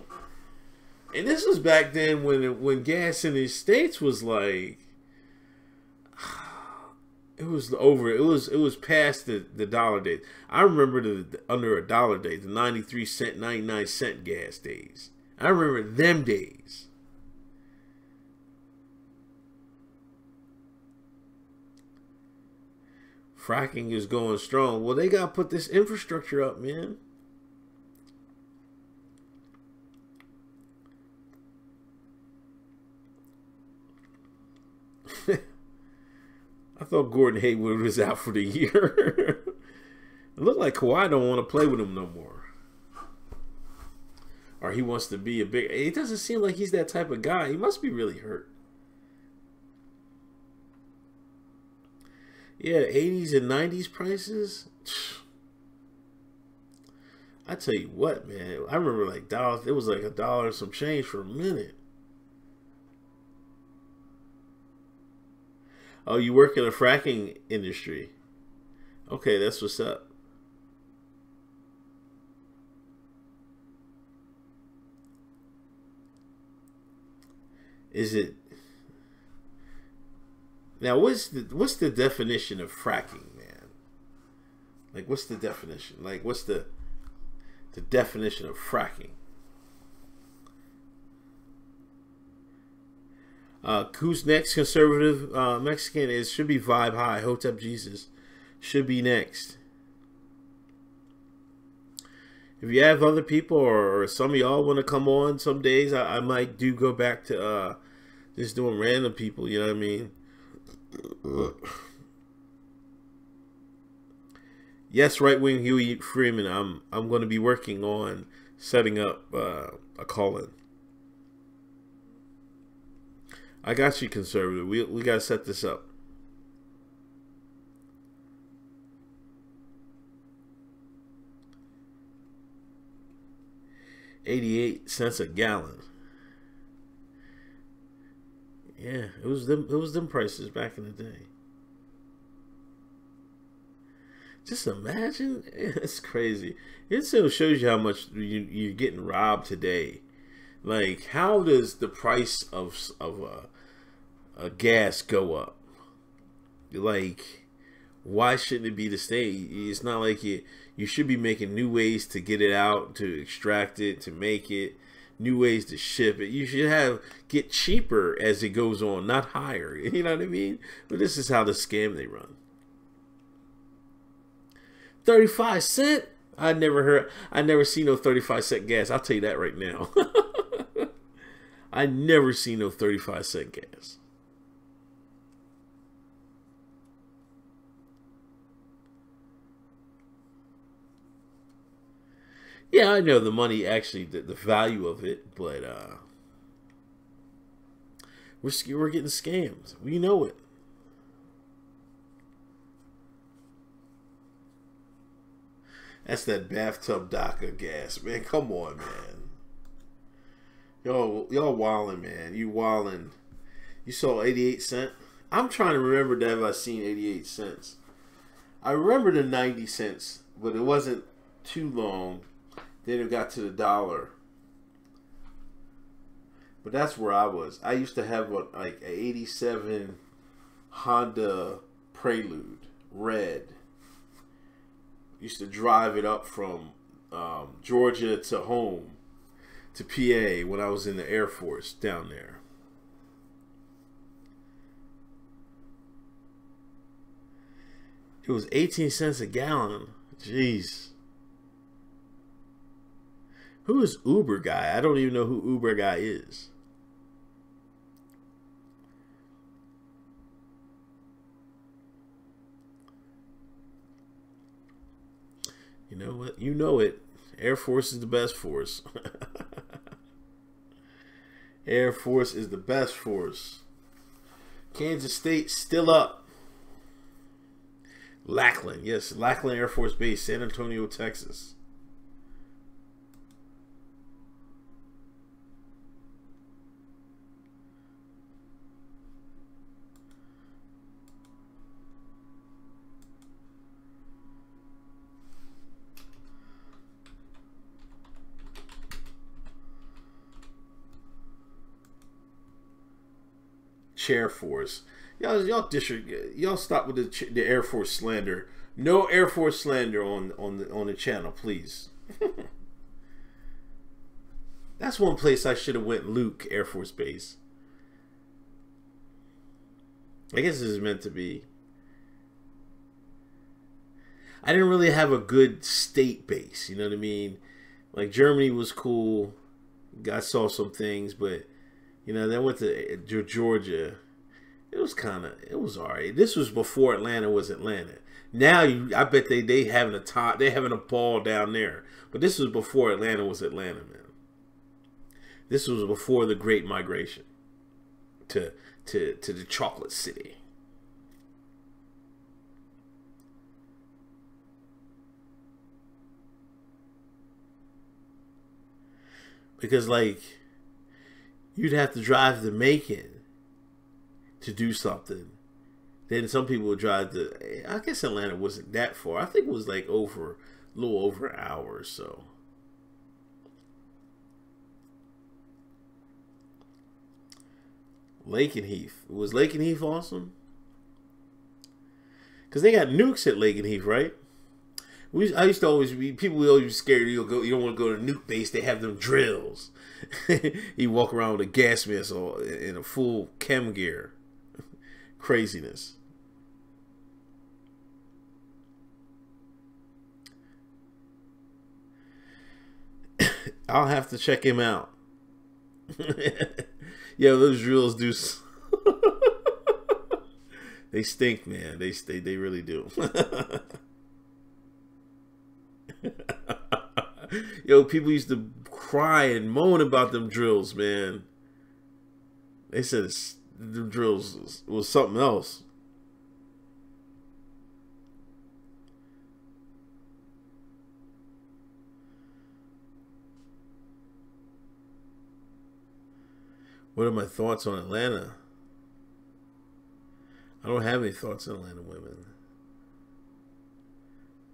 And this was back then when gas in the States was like, it was over. It was past the dollar days. I remember the under a dollar days, the 93-cent, 99-cent gas days. I remember them days. Fracking is going strong. Well, they got to put this infrastructure up, man. I thought Gordon Hayward was out for the year. It looked like Kawhi don't want to play with him no more. Or he wants to be a big... It doesn't seem like he's that type of guy. He must be really hurt. Yeah, 80s and 90s prices. I tell you what, man. I remember like dollars. It was like $1 and some change for a minute. Oh, you work in the fracking industry. Okay, that's what's up. Is it now? What's the definition of fracking, man? Like, what's the definition? Like, what's the definition of fracking? Who's next? Conservative Mexican should be Vibe High. Hotep Jesus should be next. If you have other people or some of y'all want to come on some days, I might go back to just doing random people. You know what I mean? Yes, right wing Huey Freeman. I'm going to be working on setting up a call-in. I got you, conservative. We got to set this up. $0.88 a gallon. Yeah, it was them prices back in the day. Just imagine, it's crazy. It still shows you how much you're getting robbed today. Like, how does the price of a gas go up? Like, why shouldn't it be the same? It's not like you should be making new ways to get it out, to extract it, to make it, new ways to ship it. You should get cheaper as it goes on, not higher. You know what I mean? But this is how the scam they run. 35 cents? I never seen no 35-cent gas. I'll tell you that right now. I never seen no 35-cent gas. Yeah, I know the money actually, the value of it, but we're getting scammed. We know it. That's that bathtub DACA gas, man. Come on, man. Y'all wildin', man. You wildin'. You saw 88 cents. I'm trying to remember that if I seen 88 cents. I remember the 90 cents, but it wasn't too long. Then it got to the dollar. But that's where I was. I used to have like an 87 Honda Prelude, red. Used to drive it up from Georgia to home to PA when I was in the Air Force down there. It was 18 cents a gallon. Jeez. Who is Uber Guy? I don't even know who Uber Guy is. You know what? You know it. Air Force is the best force. Air Force is the best force. Kansas State still up. Lackland, yes, Lackland Air Force Base, San Antonio, Texas. Chair Force. Y'all stop with the Air Force slander. No Air Force slander on the channel, please. That's one place I should have went. Luke Air Force Base. I guess this is meant to be. I didn't really have a good state base. You know what I mean? Like Germany was cool. I saw some things, but you know, then I went to Georgia. It was alright. This was before Atlanta was Atlanta. Now I bet they having a ball down there. But this was before Atlanta was Atlanta, man. This was before the Great Migration to the Chocolate City. Because like you'd have to drive to Macon to do something. Then some people would drive to, I guess Atlanta wasn't that far. I think it was like a little over an hour or so. Lakenheath. Was Lakenheath awesome? Because they got nukes at Lakenheath, right? I used to always be, people would always be scared you don't want to go to nuke base. They have them drills. You walk around with a gas mask or in a full chem gear. Craziness. I'll have to check him out. Yeah, those drills do. They stink, man. They really do. Yo, people used to cry and moan about them drills, man. They said the drills was something else. What are my thoughts on Atlanta? I don't have any thoughts on Atlanta women.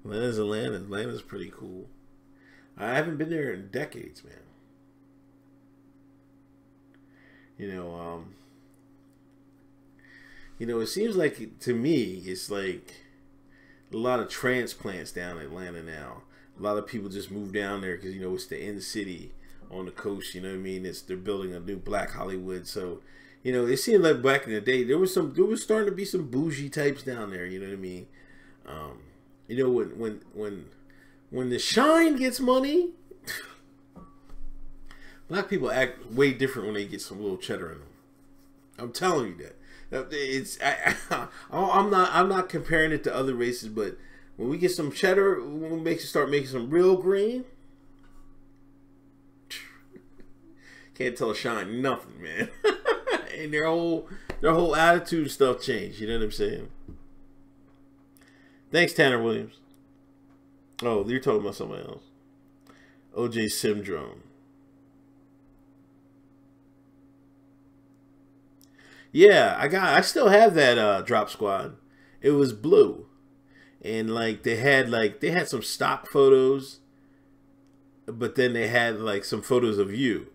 Atlanta's Atlanta. Atlanta's pretty cool. I haven't been there in decades, man. It seems like, to me, it's like a lot of transplants down in Atlanta now. A lot of people just move down there because, it's the end city on the coast, you know what I mean? They're building a new Black Hollywood. So, it seemed like back in the day, there was starting to be some bougie types down there, you know what I mean? When the shine gets money, black people act way different when they get some little cheddar in them. I'm telling you that. I'm not comparing it to other races, but when we get some cheddar, when we start making some real green, Can't tell a shine nothing, man. And their whole attitude and stuff changed. You know what I'm saying? Thanks, Tanner Williams. Oh, you're talking about somebody else. OJ Syndrome. Yeah, I still have that Drop Squad. It was blue. And like they had some stock photos, but then they had like some photos of you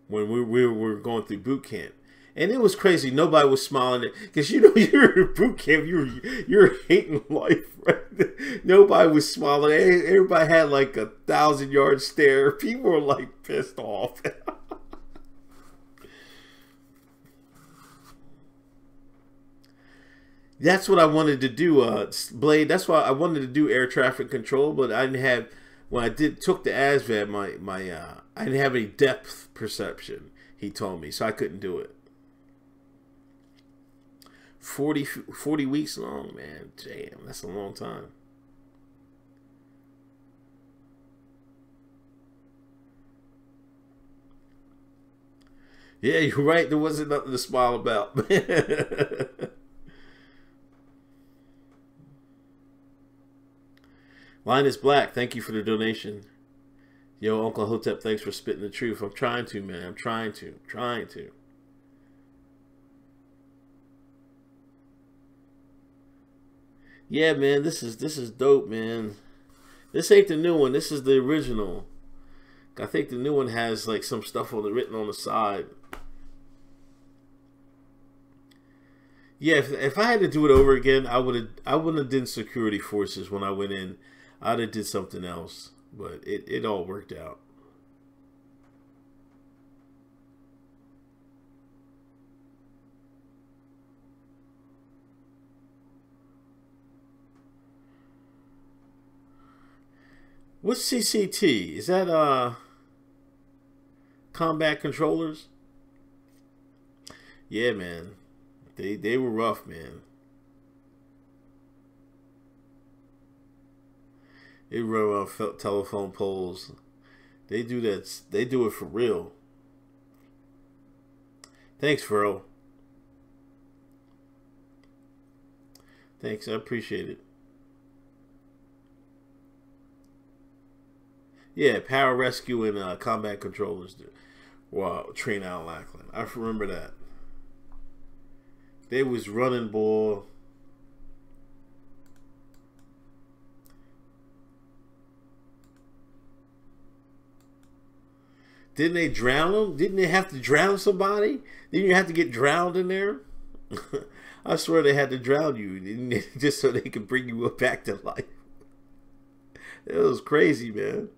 when we were going through boot camp. And it was crazy. Nobody was smiling because you know you're in boot camp. You're hating life, right? Nobody was smiling. Everybody had like 1,000-yard stare. People were like pissed off. That's what I wanted to do, Blade. That's why I wanted to do air traffic control, but I didn't have. When I took the ASVAB, I didn't have any depth perception. He told me, so I couldn't do it. 40 weeks long, man. Damn, that's a long time. Yeah, you're right. There wasn't nothing to smile about. Linus Black, thank you for the donation. Yo, Uncle Hotep, thanks for spitting the truth. I'm trying to, man. I'm trying to. Yeah, man, this is dope, man. This ain't the new one. This is the original. I think the new one has like some stuff written on the side. Yeah, if I had to do it over again, I wouldn't have done security forces when I went in. I'd have did something else, but it all worked out. What's CCT? Is that combat controllers? Yeah, man. They were rough, man. They run around telephone poles. They do that. They do it for real. Thanks, Furl. Thanks, I appreciate it. Yeah, Power Rescue and Combat Controllers. Wow, train out Lackland. I remember that. They was running ball. Didn't they drown them? Didn't they have to drown somebody? Didn't you have to get drowned in there? I swear they had to drown you just so they could bring you back to life. It was crazy, man.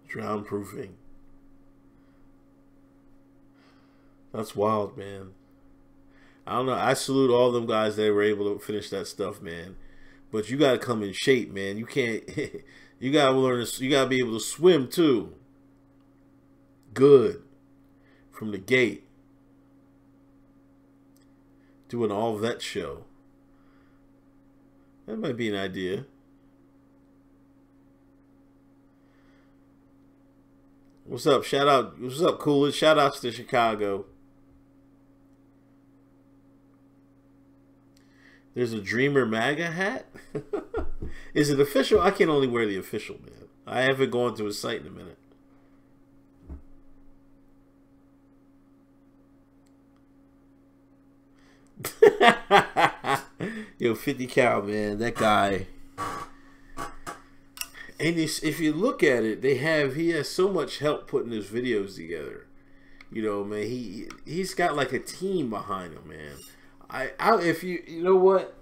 Drown proofing. That's wild, man. I don't know. I salute all them guys that were able to finish that stuff, man. But you got to come in shape, man. You can't. You got to learn. You got to be able to swim too. Good. From the gate. Doing all vet show. That might be an idea. What's up? Shout out. What's up, Coolidge? Shout outs to Chicago. There's a Dreamer MAGA hat? Is it official? I can only wear the official, man. I haven't gone to his site in a minute. Yo, 50 cal, man. That guy. And if you look at it, he has so much help putting his videos together. You know, man, he's got like a team behind him, man. If you know what,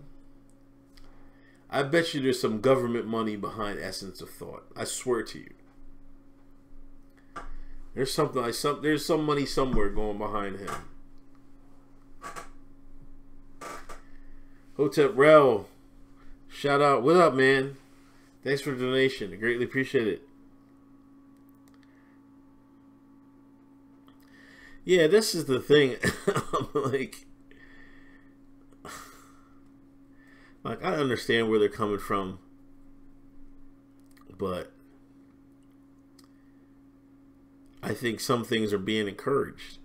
I bet you there's some government money behind Essence of Thought. I swear to you, there's something like there's some money somewhere going behind him. Hotep Rel, shout out, what up, man? Thanks for the donation. I greatly appreciate it. Yeah, this is the thing. Like I understand where they're coming from but I think some things are being encouraged,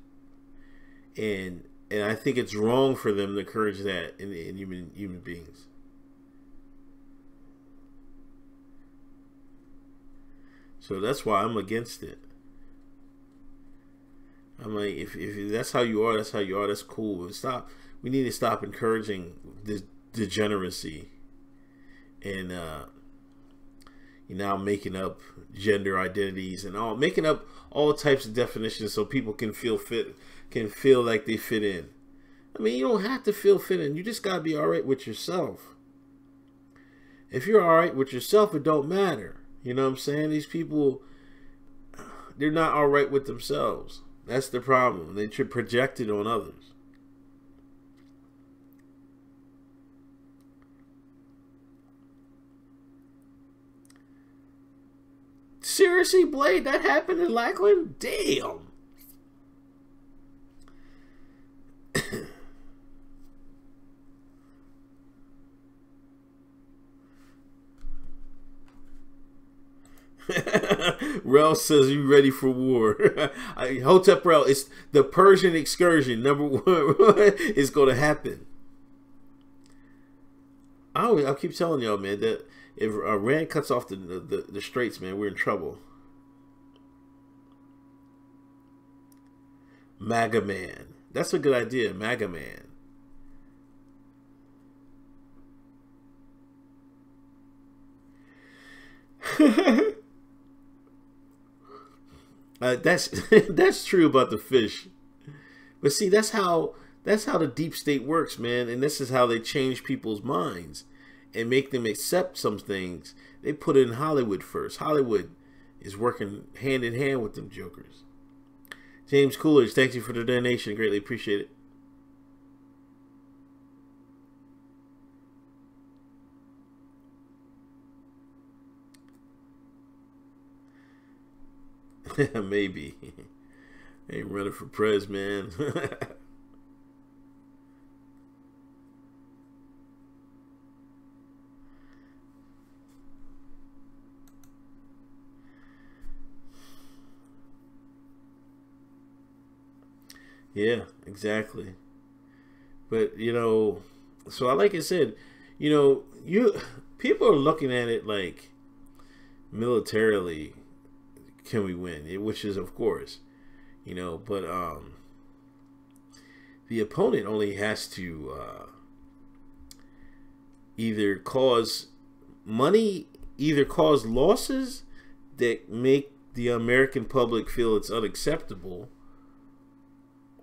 and I think it's wrong for them to encourage that in human beings. So that's why I'm against it. I'm like, if that's how you are, that's how you are. That's cool. But stop. We need to stop encouraging this degeneracy, and you're now making up gender identities and making up all types of definitions so people can feel like they fit in. I mean, you don't have to feel fit in. You just gotta be all right with yourself. If you're all right with yourself, it don't matter. You know what I'm saying? These people, they're not all right with themselves. That's the problem. They should project it on others. Seriously, Blade? That happened in Lackland? Damn. Rel says, you ready for war? Hotep Rel, it's the Persian excursion. Number one is going to happen. I'll keep telling y'all, man, that if Iran cuts off the straits, man, we're in trouble. MAGA Man. That's a good idea, MAGA Man. That's true about the fish, but see, that's how the deep state works, man. And this is how they change people's minds and make them accept some things. They put it in Hollywood first. Hollywood is working hand in hand with them jokers. James Coolidge, thank you for the donation. Greatly appreciate it. Maybe. Ain't running for prez, man. Yeah, exactly. But so like I said, people are looking at it like militarily, can we win? Which is, of course, but the opponent only has to either cause losses that make the American public feel it's unacceptable,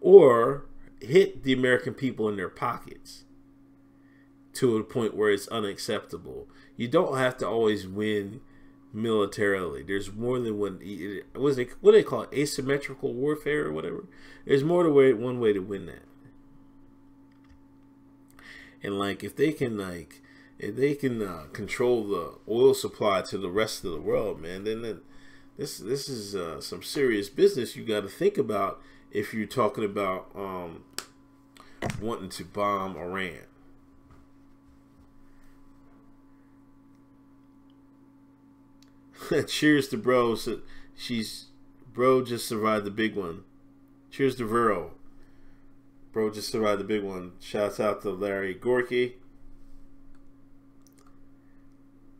or hit the American people in their pockets to a point where it's unacceptable. You don't have to always win militarily. There's more than one. What do they call it? Asymmetrical warfare or whatever. There's more than one way to win that. And like, if they can control the oil supply to the rest of the world, man, then this is some serious business you got to think about if you're talking about wanting to bomb Iran. Cheers to bro. So bro just survived the big one. Cheers to Vero. Bro just survived the big one. Shouts out to Larry Gorky.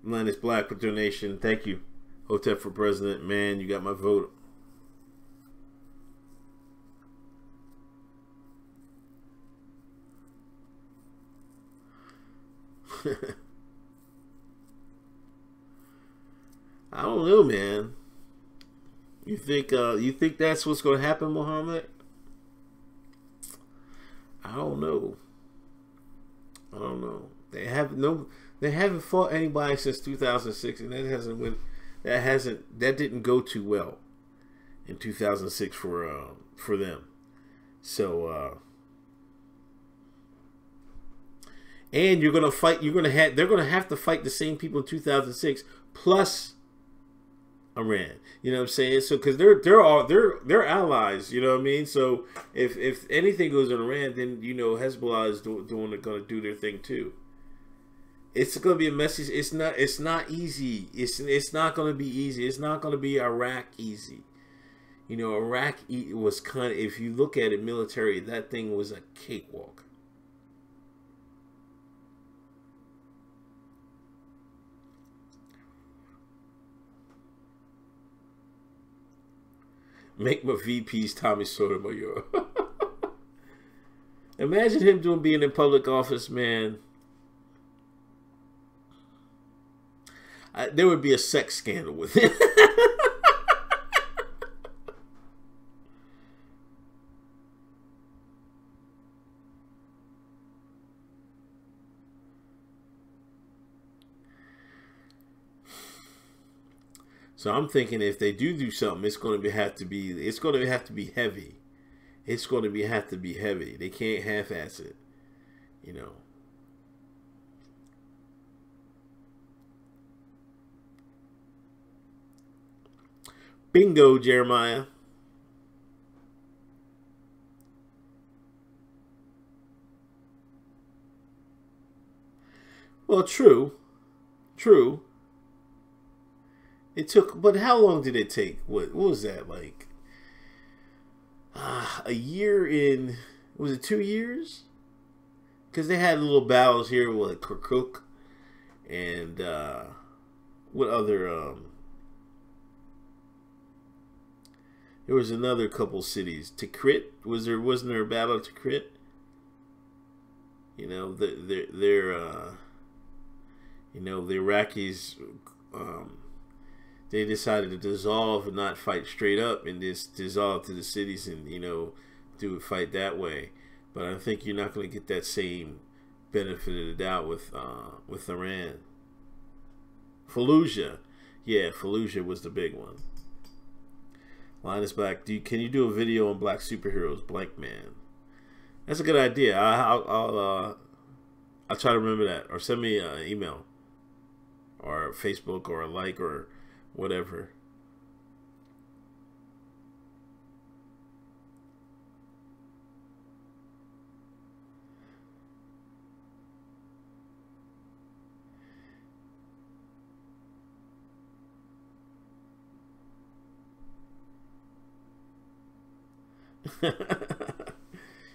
Linus Black with donation. Thank you. Hotep for president. Man, you got my vote. I don't know, man. You think that's what's going to happen, Muhammad? I don't know. They haven't fought anybody since 2006, and that didn't go too well in 2006 for them. So and they're gonna have to fight the same people in 2006 plus Iran. You know what I'm saying? So because they're allies. You know what I mean? So if anything goes in Iran, then Hezbollah is going to do their thing too. It's gonna be a messy. It's not. It's not easy. It's not gonna be easy. It's not gonna be Iraq easy. You know, Iraq was kind of. If you look at it, military, that thing was a cakewalk. Make my VPs Tommy Sotomayor. Imagine him being in public office, man. There would be a sex scandal with him. So I'm thinking if they do something, it's going to have to be heavy. It's going to have to be heavy. They can't half-ass it, you know. Bingo, Jeremiah. Well, true. It took, but how long did it take? What was that, like? A year in, was it 2 years? Because they had little battles here with Kirkuk and what other? There was another couple cities. Tikrit, wasn't there a battle at Tikrit? You know, the Iraqis. They decided to dissolve and not fight straight up and just dissolve to the cities and, you know, do a fight that way. But I think you're not going to get that same benefit of the doubt with Iran. Fallujah. Yeah, Fallujah was the big one. Linus Black, can you do a video on black superheroes? Blank Man. That's a good idea. I'll try to remember that. Or send me an email. Or Facebook or a like or whatever.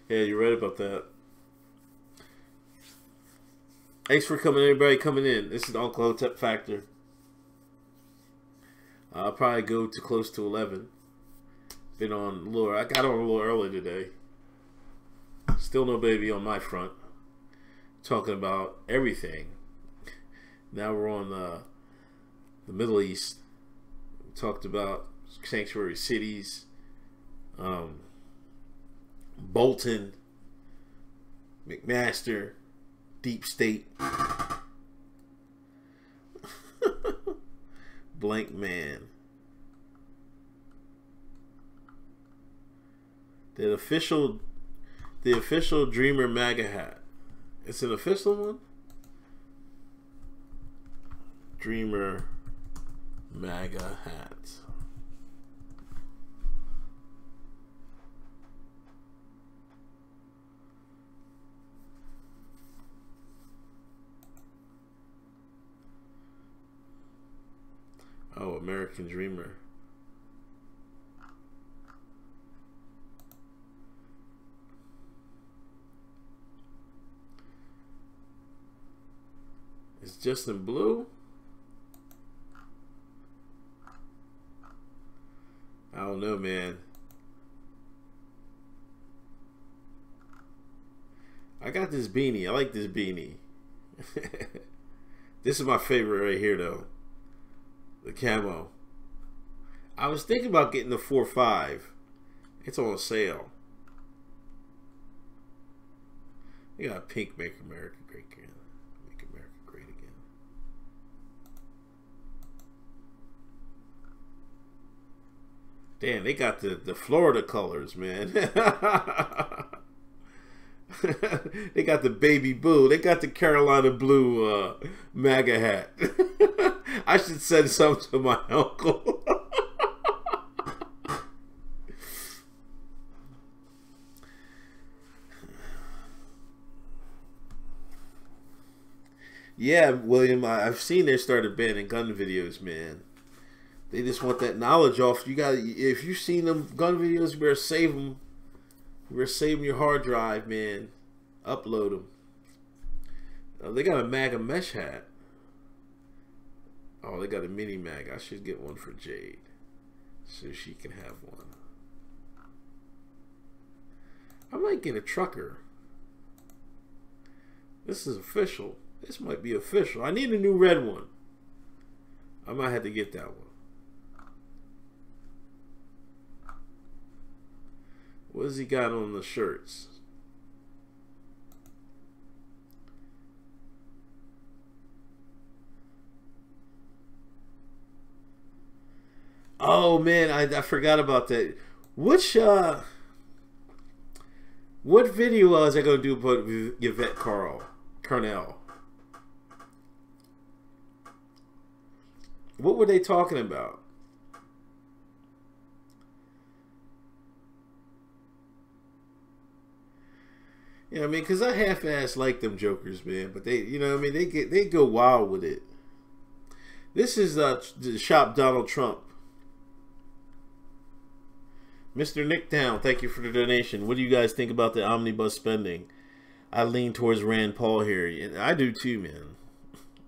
Yeah, you're right about that. Thanks for coming, everybody coming in. This is Uncle Hotep Factor. I'll probably go to close to 11. Been on I got on a little early today. Still no baby on my front. Talking about everything. Now we're on the Middle East. We talked about sanctuary cities. Bolton. McMaster. Deep State. Blank Man. The official Dreamer MAGA hat. It's an official one? Dreamer MAGA hat. Oh, American Dreamer. It's just in blue? I don't know, man. I got this beanie. I like this beanie. This is my favorite right here, though. The camo. I was thinking about getting the 4.5. It's on sale. They got pink, Make America Great Again. Make America Great Again. Damn, they got the Florida colors, man. They got the baby blue. They got the Carolina blue MAGA hat. I should send some to my uncle. Yeah, William, I've seen they started banning gun videos, man. They just want that knowledge off. You got, if you've seen them gun videos, you better save them. You better save them your hard drive, man. Upload them. They got a MAGA mesh hat. Oh, they got a mini mag. I should get one for Jade, so she can have one. I might get a trucker. This is official. This might be official. I need a new red one. I might have to get that one. What has he got on the shirts? Oh man, I forgot about that. Which what video was I gonna do about Yvette Carnell? What were they talking about? Yeah, I mean, because I half-ass like them jokers, man. But they, you know, what I mean, they go wild with it. This is the shop Donald Trump. Mr. Nick Down, thank you for the donation. What do you guys think about the omnibus spending? I lean towards Rand Paul here. And I do too, man.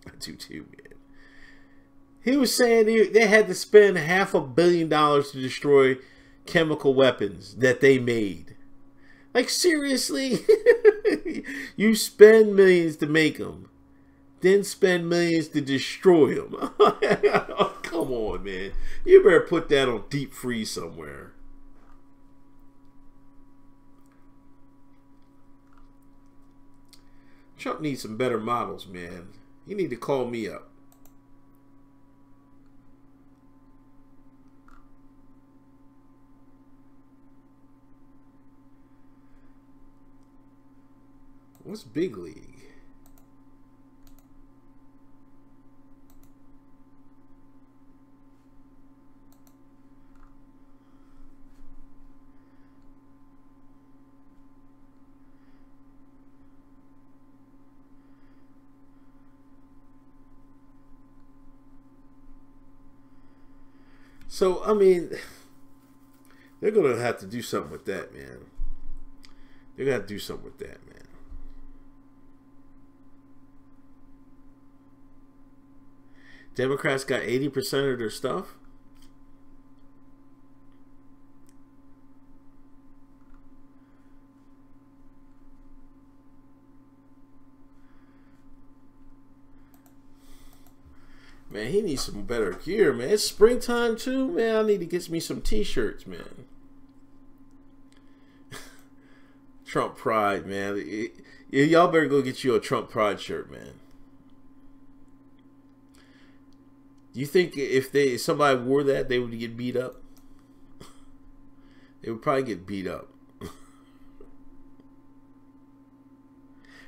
I do too, man. He was saying they had to spend $500 million to destroy chemical weapons that they made. Like, seriously? You spend millions to make them, then spend millions to destroy them. Oh, come on, man. You better put that on deep freeze somewhere. Trump needs some better models, man. You need to call me up. What's Big League? So, I mean, they're going to have to do something with that, man. They're going to have to do something with that, man. Democrats got 80% of their stuff. Man, he needs some better gear, man. It's springtime too, man. I need to get me some t-shirts, man. Trump Pride, man. Y'all better go get you a Trump Pride shirt, man. Do you think if somebody wore that, they would get beat up? They would probably get beat up.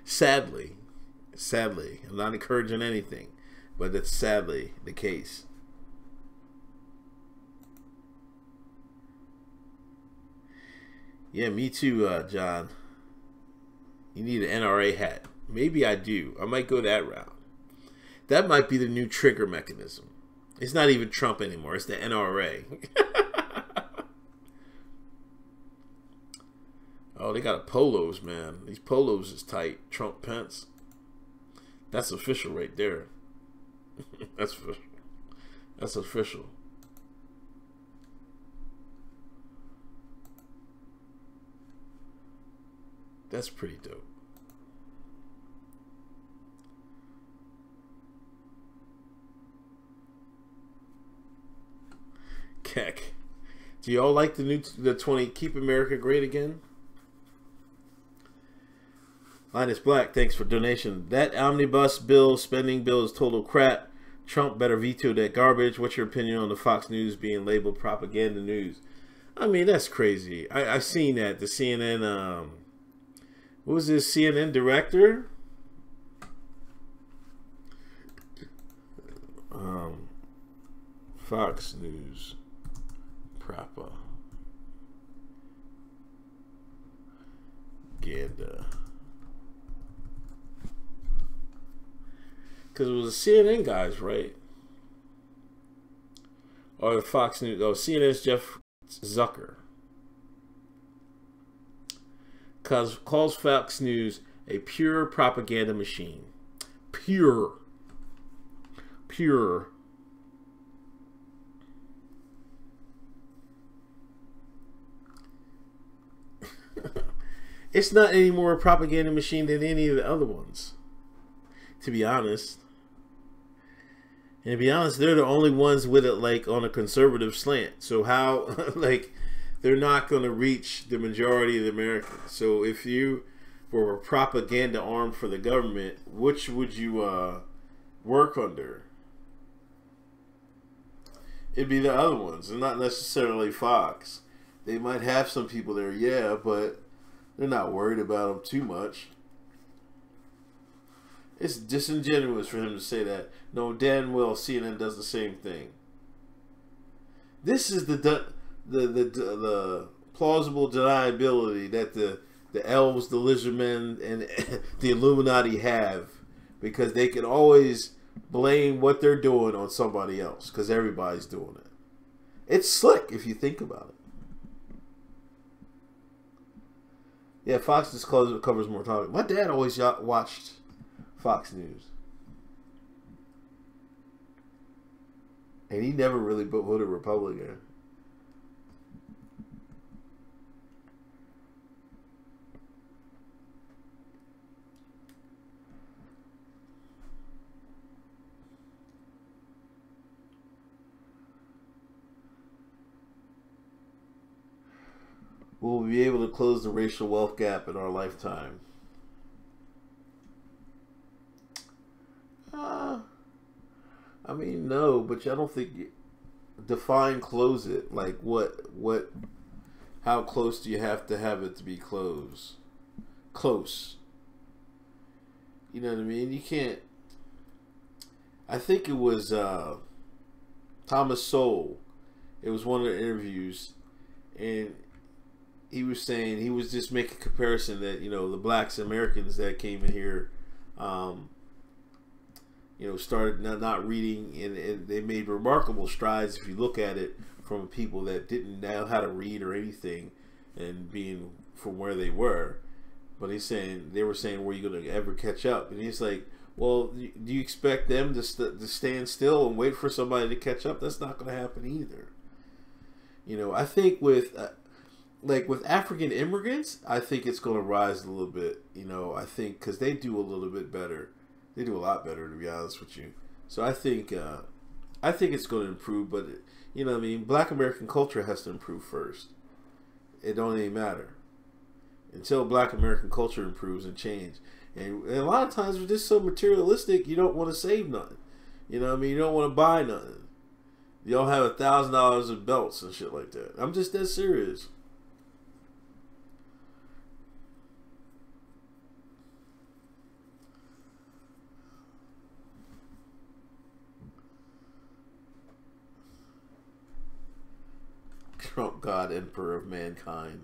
Sadly, I'm not encouraging anything, but that's sadly the case. Yeah, me too, John. You need an NRA hat. Maybe I do. I might go that route. That might be the new trigger mechanism. It's not even Trump anymore. It's the NRA. Oh, they got a polos, man. These polos is tight. Trump Pence. That's official right there. That's official. That's official. That's pretty dope. Keck. Do y'all like the 20 Keep America Great Again? Linus Black, thanks for donation. That omnibus bill, spending bill is total crap. Trump better veto that garbage. What's your opinion on the Fox News being labeled propaganda news? I mean, that's crazy. I've seen that. The CNN, what was this CNN director? Fox News propaganda. because it was the CNN guys, right? Or Fox News. Oh, CNN's Jeff Zucker calls Fox News a pure propaganda machine. Pure. It's not any more a propaganda machine than any of the other ones, to be honest. And to be honest, they're the only ones with it like on a conservative slant. So how, like, they're not going to reach the majority of the Americans. So if you were a propaganda arm for the government, which would you work under? It'd be the other ones, and not necessarily Fox. They might have some people there, yeah, but they're not worried about them too much. It's disingenuous for him to say that. No, damn well CNN does the same thing. This is the plausible deniability that the elves, the lizardmen, and the Illuminati have, because they can always blame what they're doing on somebody else, because everybody's doing it. It's slick if you think about it. Yeah, Fox just covers more topics. My dad always watched Fox News, and he never really voted Republican. Will we be able to close the racial wealth gap in our lifetime? I mean, no, but I don't think define close it. Like what? How close do you have to have it to be close? Close. You know what I mean? You can't. I think it was Thomas Sowell. It was one of the interviews, and he was saying, he was just making a comparison that, you know, the blacks Americans that came in here, you know, started not reading, and they made remarkable strides if you look at it from people that didn't know how to read or anything, and being from where they were. But they were saying, were you going to ever catch up? And he's like, well, do you expect them to stand still and wait for somebody to catch up? That's not going to happen either. You know, I think with with African immigrants, I think it's going to rise a little bit. You know, I think because they do a little bit better. They do a lot better, to be honest with you. So I think it's going to improve. But you know what I mean? Black American culture has to improve first. It don't even matter until Black American culture improves and change. And a lot of times we're just so materialistic, you don't want to save nothing. You know what I mean? You don't want to buy nothing. You don't have $1,000 of belts and shit like that. I'm just that serious. Trump, God, Emperor of mankind.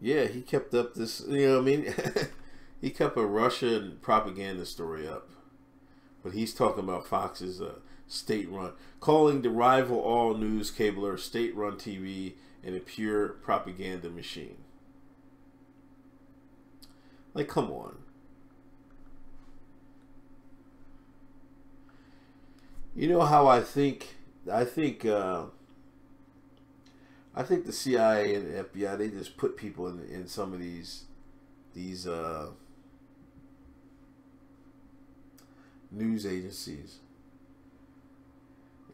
Yeah, he kept up this, you know what I mean? He kept a Russian propaganda story up. But he's talking about Fox's state-run, calling the rival all news cabler state-run TV and a pure propaganda machine. Like, come on. You know how I think the CIA and the FBI, they just put people in some of these news agencies.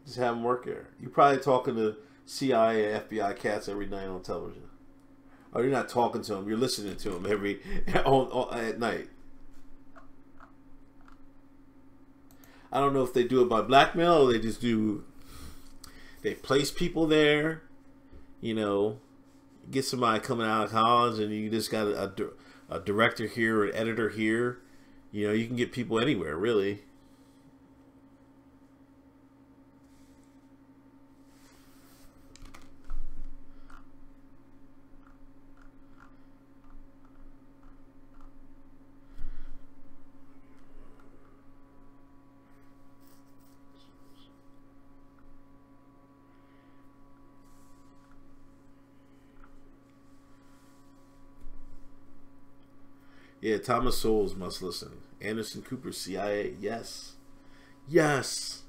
Just have them work there. You're probably talking to CIA and FBI cats every night on television. Or you're not talking to them, you're listening to them at night. I don't know if they do it by blackmail or they place people there. You know, get somebody coming out of college and you just got a director here or an editor here. You know, you can get people anywhere, really. Yeah, Thomas Sowell must listen. Anderson Cooper, CIA. Yes. Yes.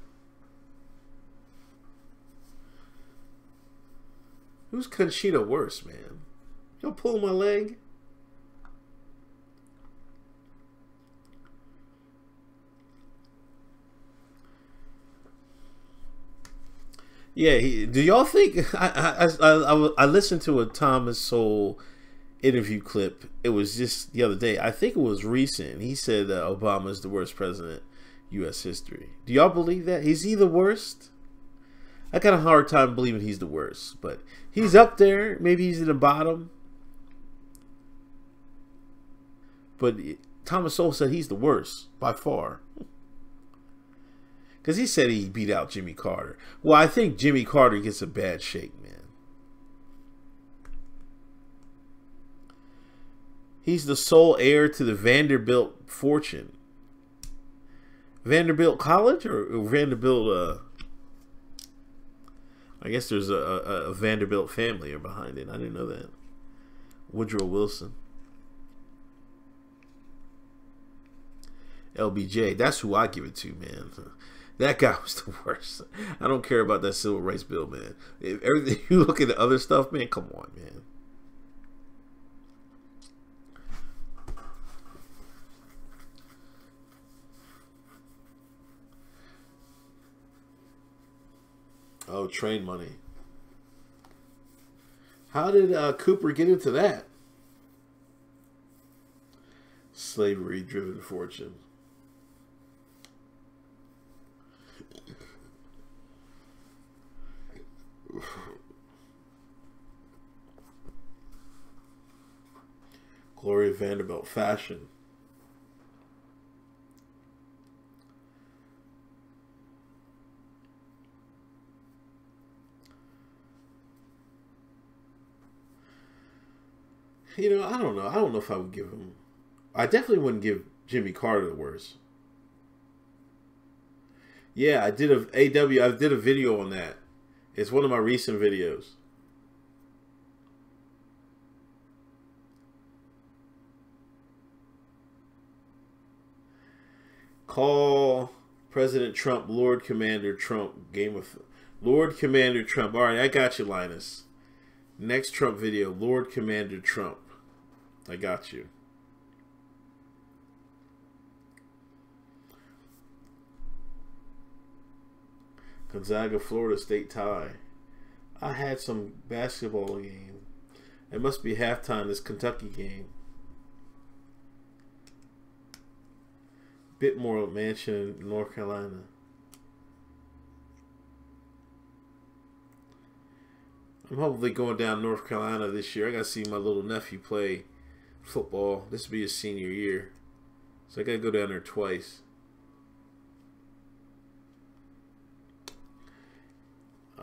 Who's Conchita worse, man? Y'all pull my leg? Yeah, do y'all think I listened to a Thomas Sowell interview clip. It was just the other day. I think it was recent. He said that Obama is the worst president U.S. history. Do y'all believe that? Is he the worst? I got a hard time believing he's the worst, but he's up there. Maybe he's in the bottom. But Thomas Sowell said he's the worst by far. Because he said he beat out Jimmy Carter. Well, I think Jimmy Carter gets a bad shake, man. He's the sole heir to the Vanderbilt fortune. Vanderbilt College or Vanderbilt? I guess there's a Vanderbilt family behind it. I didn't know that. Woodrow Wilson. LBJ. That's who I give it to, man. That guy was the worst. I don't care about that civil rights bill, man. If everything you look at the other stuff, man, come on, man. Oh, train money. How did Cooper get into that? Slavery-driven fortune. Gloria Vanderbilt fashion. You know, I don't know. I don't know if I would give him. I definitely wouldn't give Jimmy Carter the worst. Yeah, I did I did a video on that. It's one of my recent videos. Call President Trump Lord Commander Trump. Lord Commander Trump. All right, I got you, Linus. Next Trump video, Lord Commander Trump. I got you. Gonzaga, Florida State tie. I had some basketball game. It must be halftime, this Kentucky game. Bitmore Mansion, North Carolina. I'm hopefully going down North Carolina this year. I got to see my little nephew play football. This will be his senior year. So I got to go down there twice.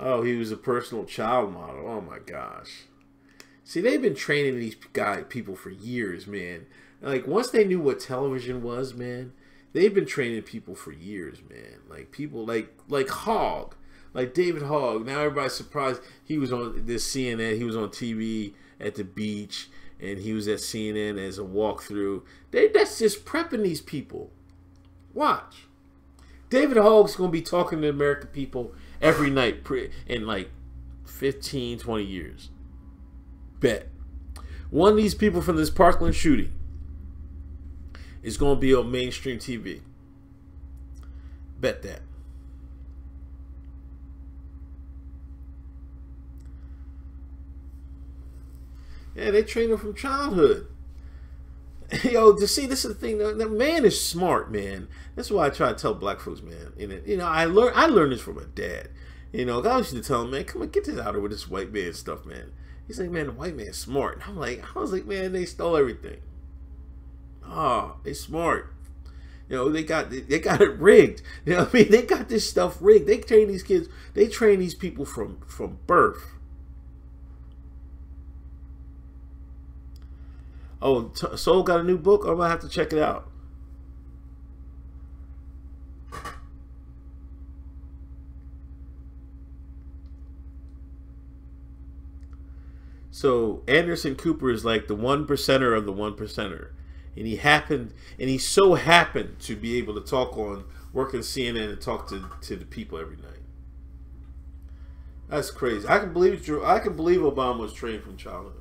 Oh, he was a personal child model. Oh, my gosh. See, they've been training these people for years, man. Like, once they knew what television was, man, they've been training people for years, man. Like, people like Hogg. Like David Hogg. Now everybody's surprised he was on this CNN. He was on TV at the beach, and he was at CNN as a walkthrough. That's just prepping these people. Watch. David Hogg's going to be talking to the American people every night in like 15, 20 years. Bet. One of these people from this Parkland shooting is going to be on mainstream TV. Bet that. Yeah, they train them from childhood. Yo, to see, this is the thing. The man is smart, man. That's why I try to tell black folks, man. You know, I learned this from my dad. You know, I used to tell him, man, come on, get this out of with this white man stuff, man. He's like, man, the white man's smart. And I was like, man, they stole everything. Oh, they smart. You know, they got it rigged. You know what I mean? They got this stuff rigged. They train these kids. They train these people from birth. Oh, Soul got a new book? I'm going to have to check it out. So, Anderson Cooper is like the 1%er of the 1%er. and he so happened to be able to work in CNN and talk to the people every night. That's crazy. I can believe Obama was trained from childhood.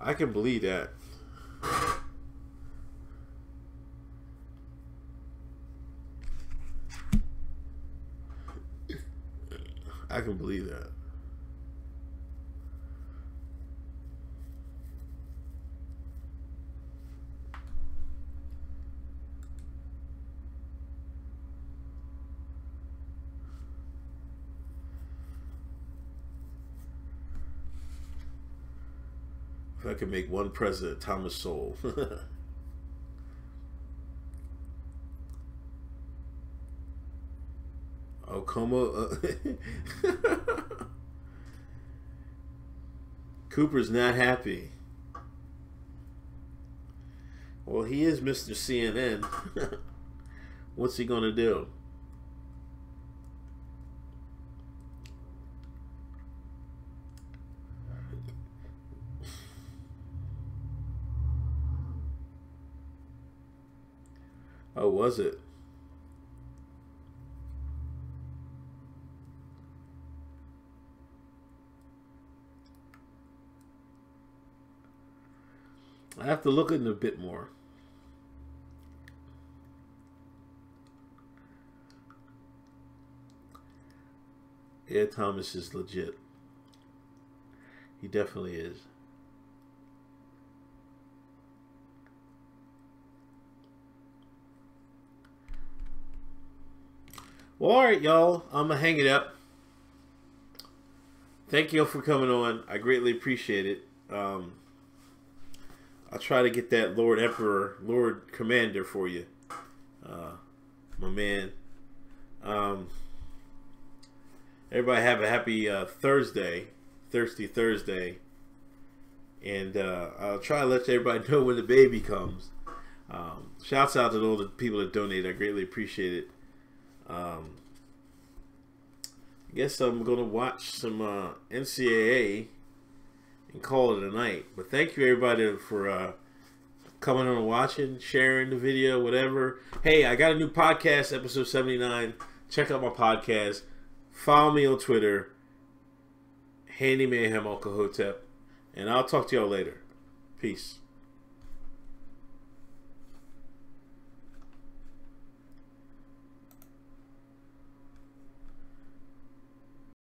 I can believe that. I can believe that. If I could make one president, Thomas Sowell. Oh, Como. Cooper's not happy. Well, he is Mr. CNN. What's he gonna do? Oh, was it? I have to look into a bit more. Yeah, Thomas is legit. He definitely is. Well, all right, y'all. I'm going to hang it up. Thank you all for coming on. I greatly appreciate it. I'll try to get that Lord Emperor, Lord Commander for you. My man. Everybody have a happy Thursday. Thirsty Thursday. And I'll try to let everybody know when the baby comes. Shouts out to all the people that donate. I greatly appreciate it. I guess I'm going to watch some NCAA and call it a night. But thank you everybody for coming on and watching, sharing the video, whatever. Hey, I got a new podcast, episode 79. Check out my podcast. Follow me on Twitter, Handy Mayhem Uncle Hotep. And I'll talk to y'all later. Peace.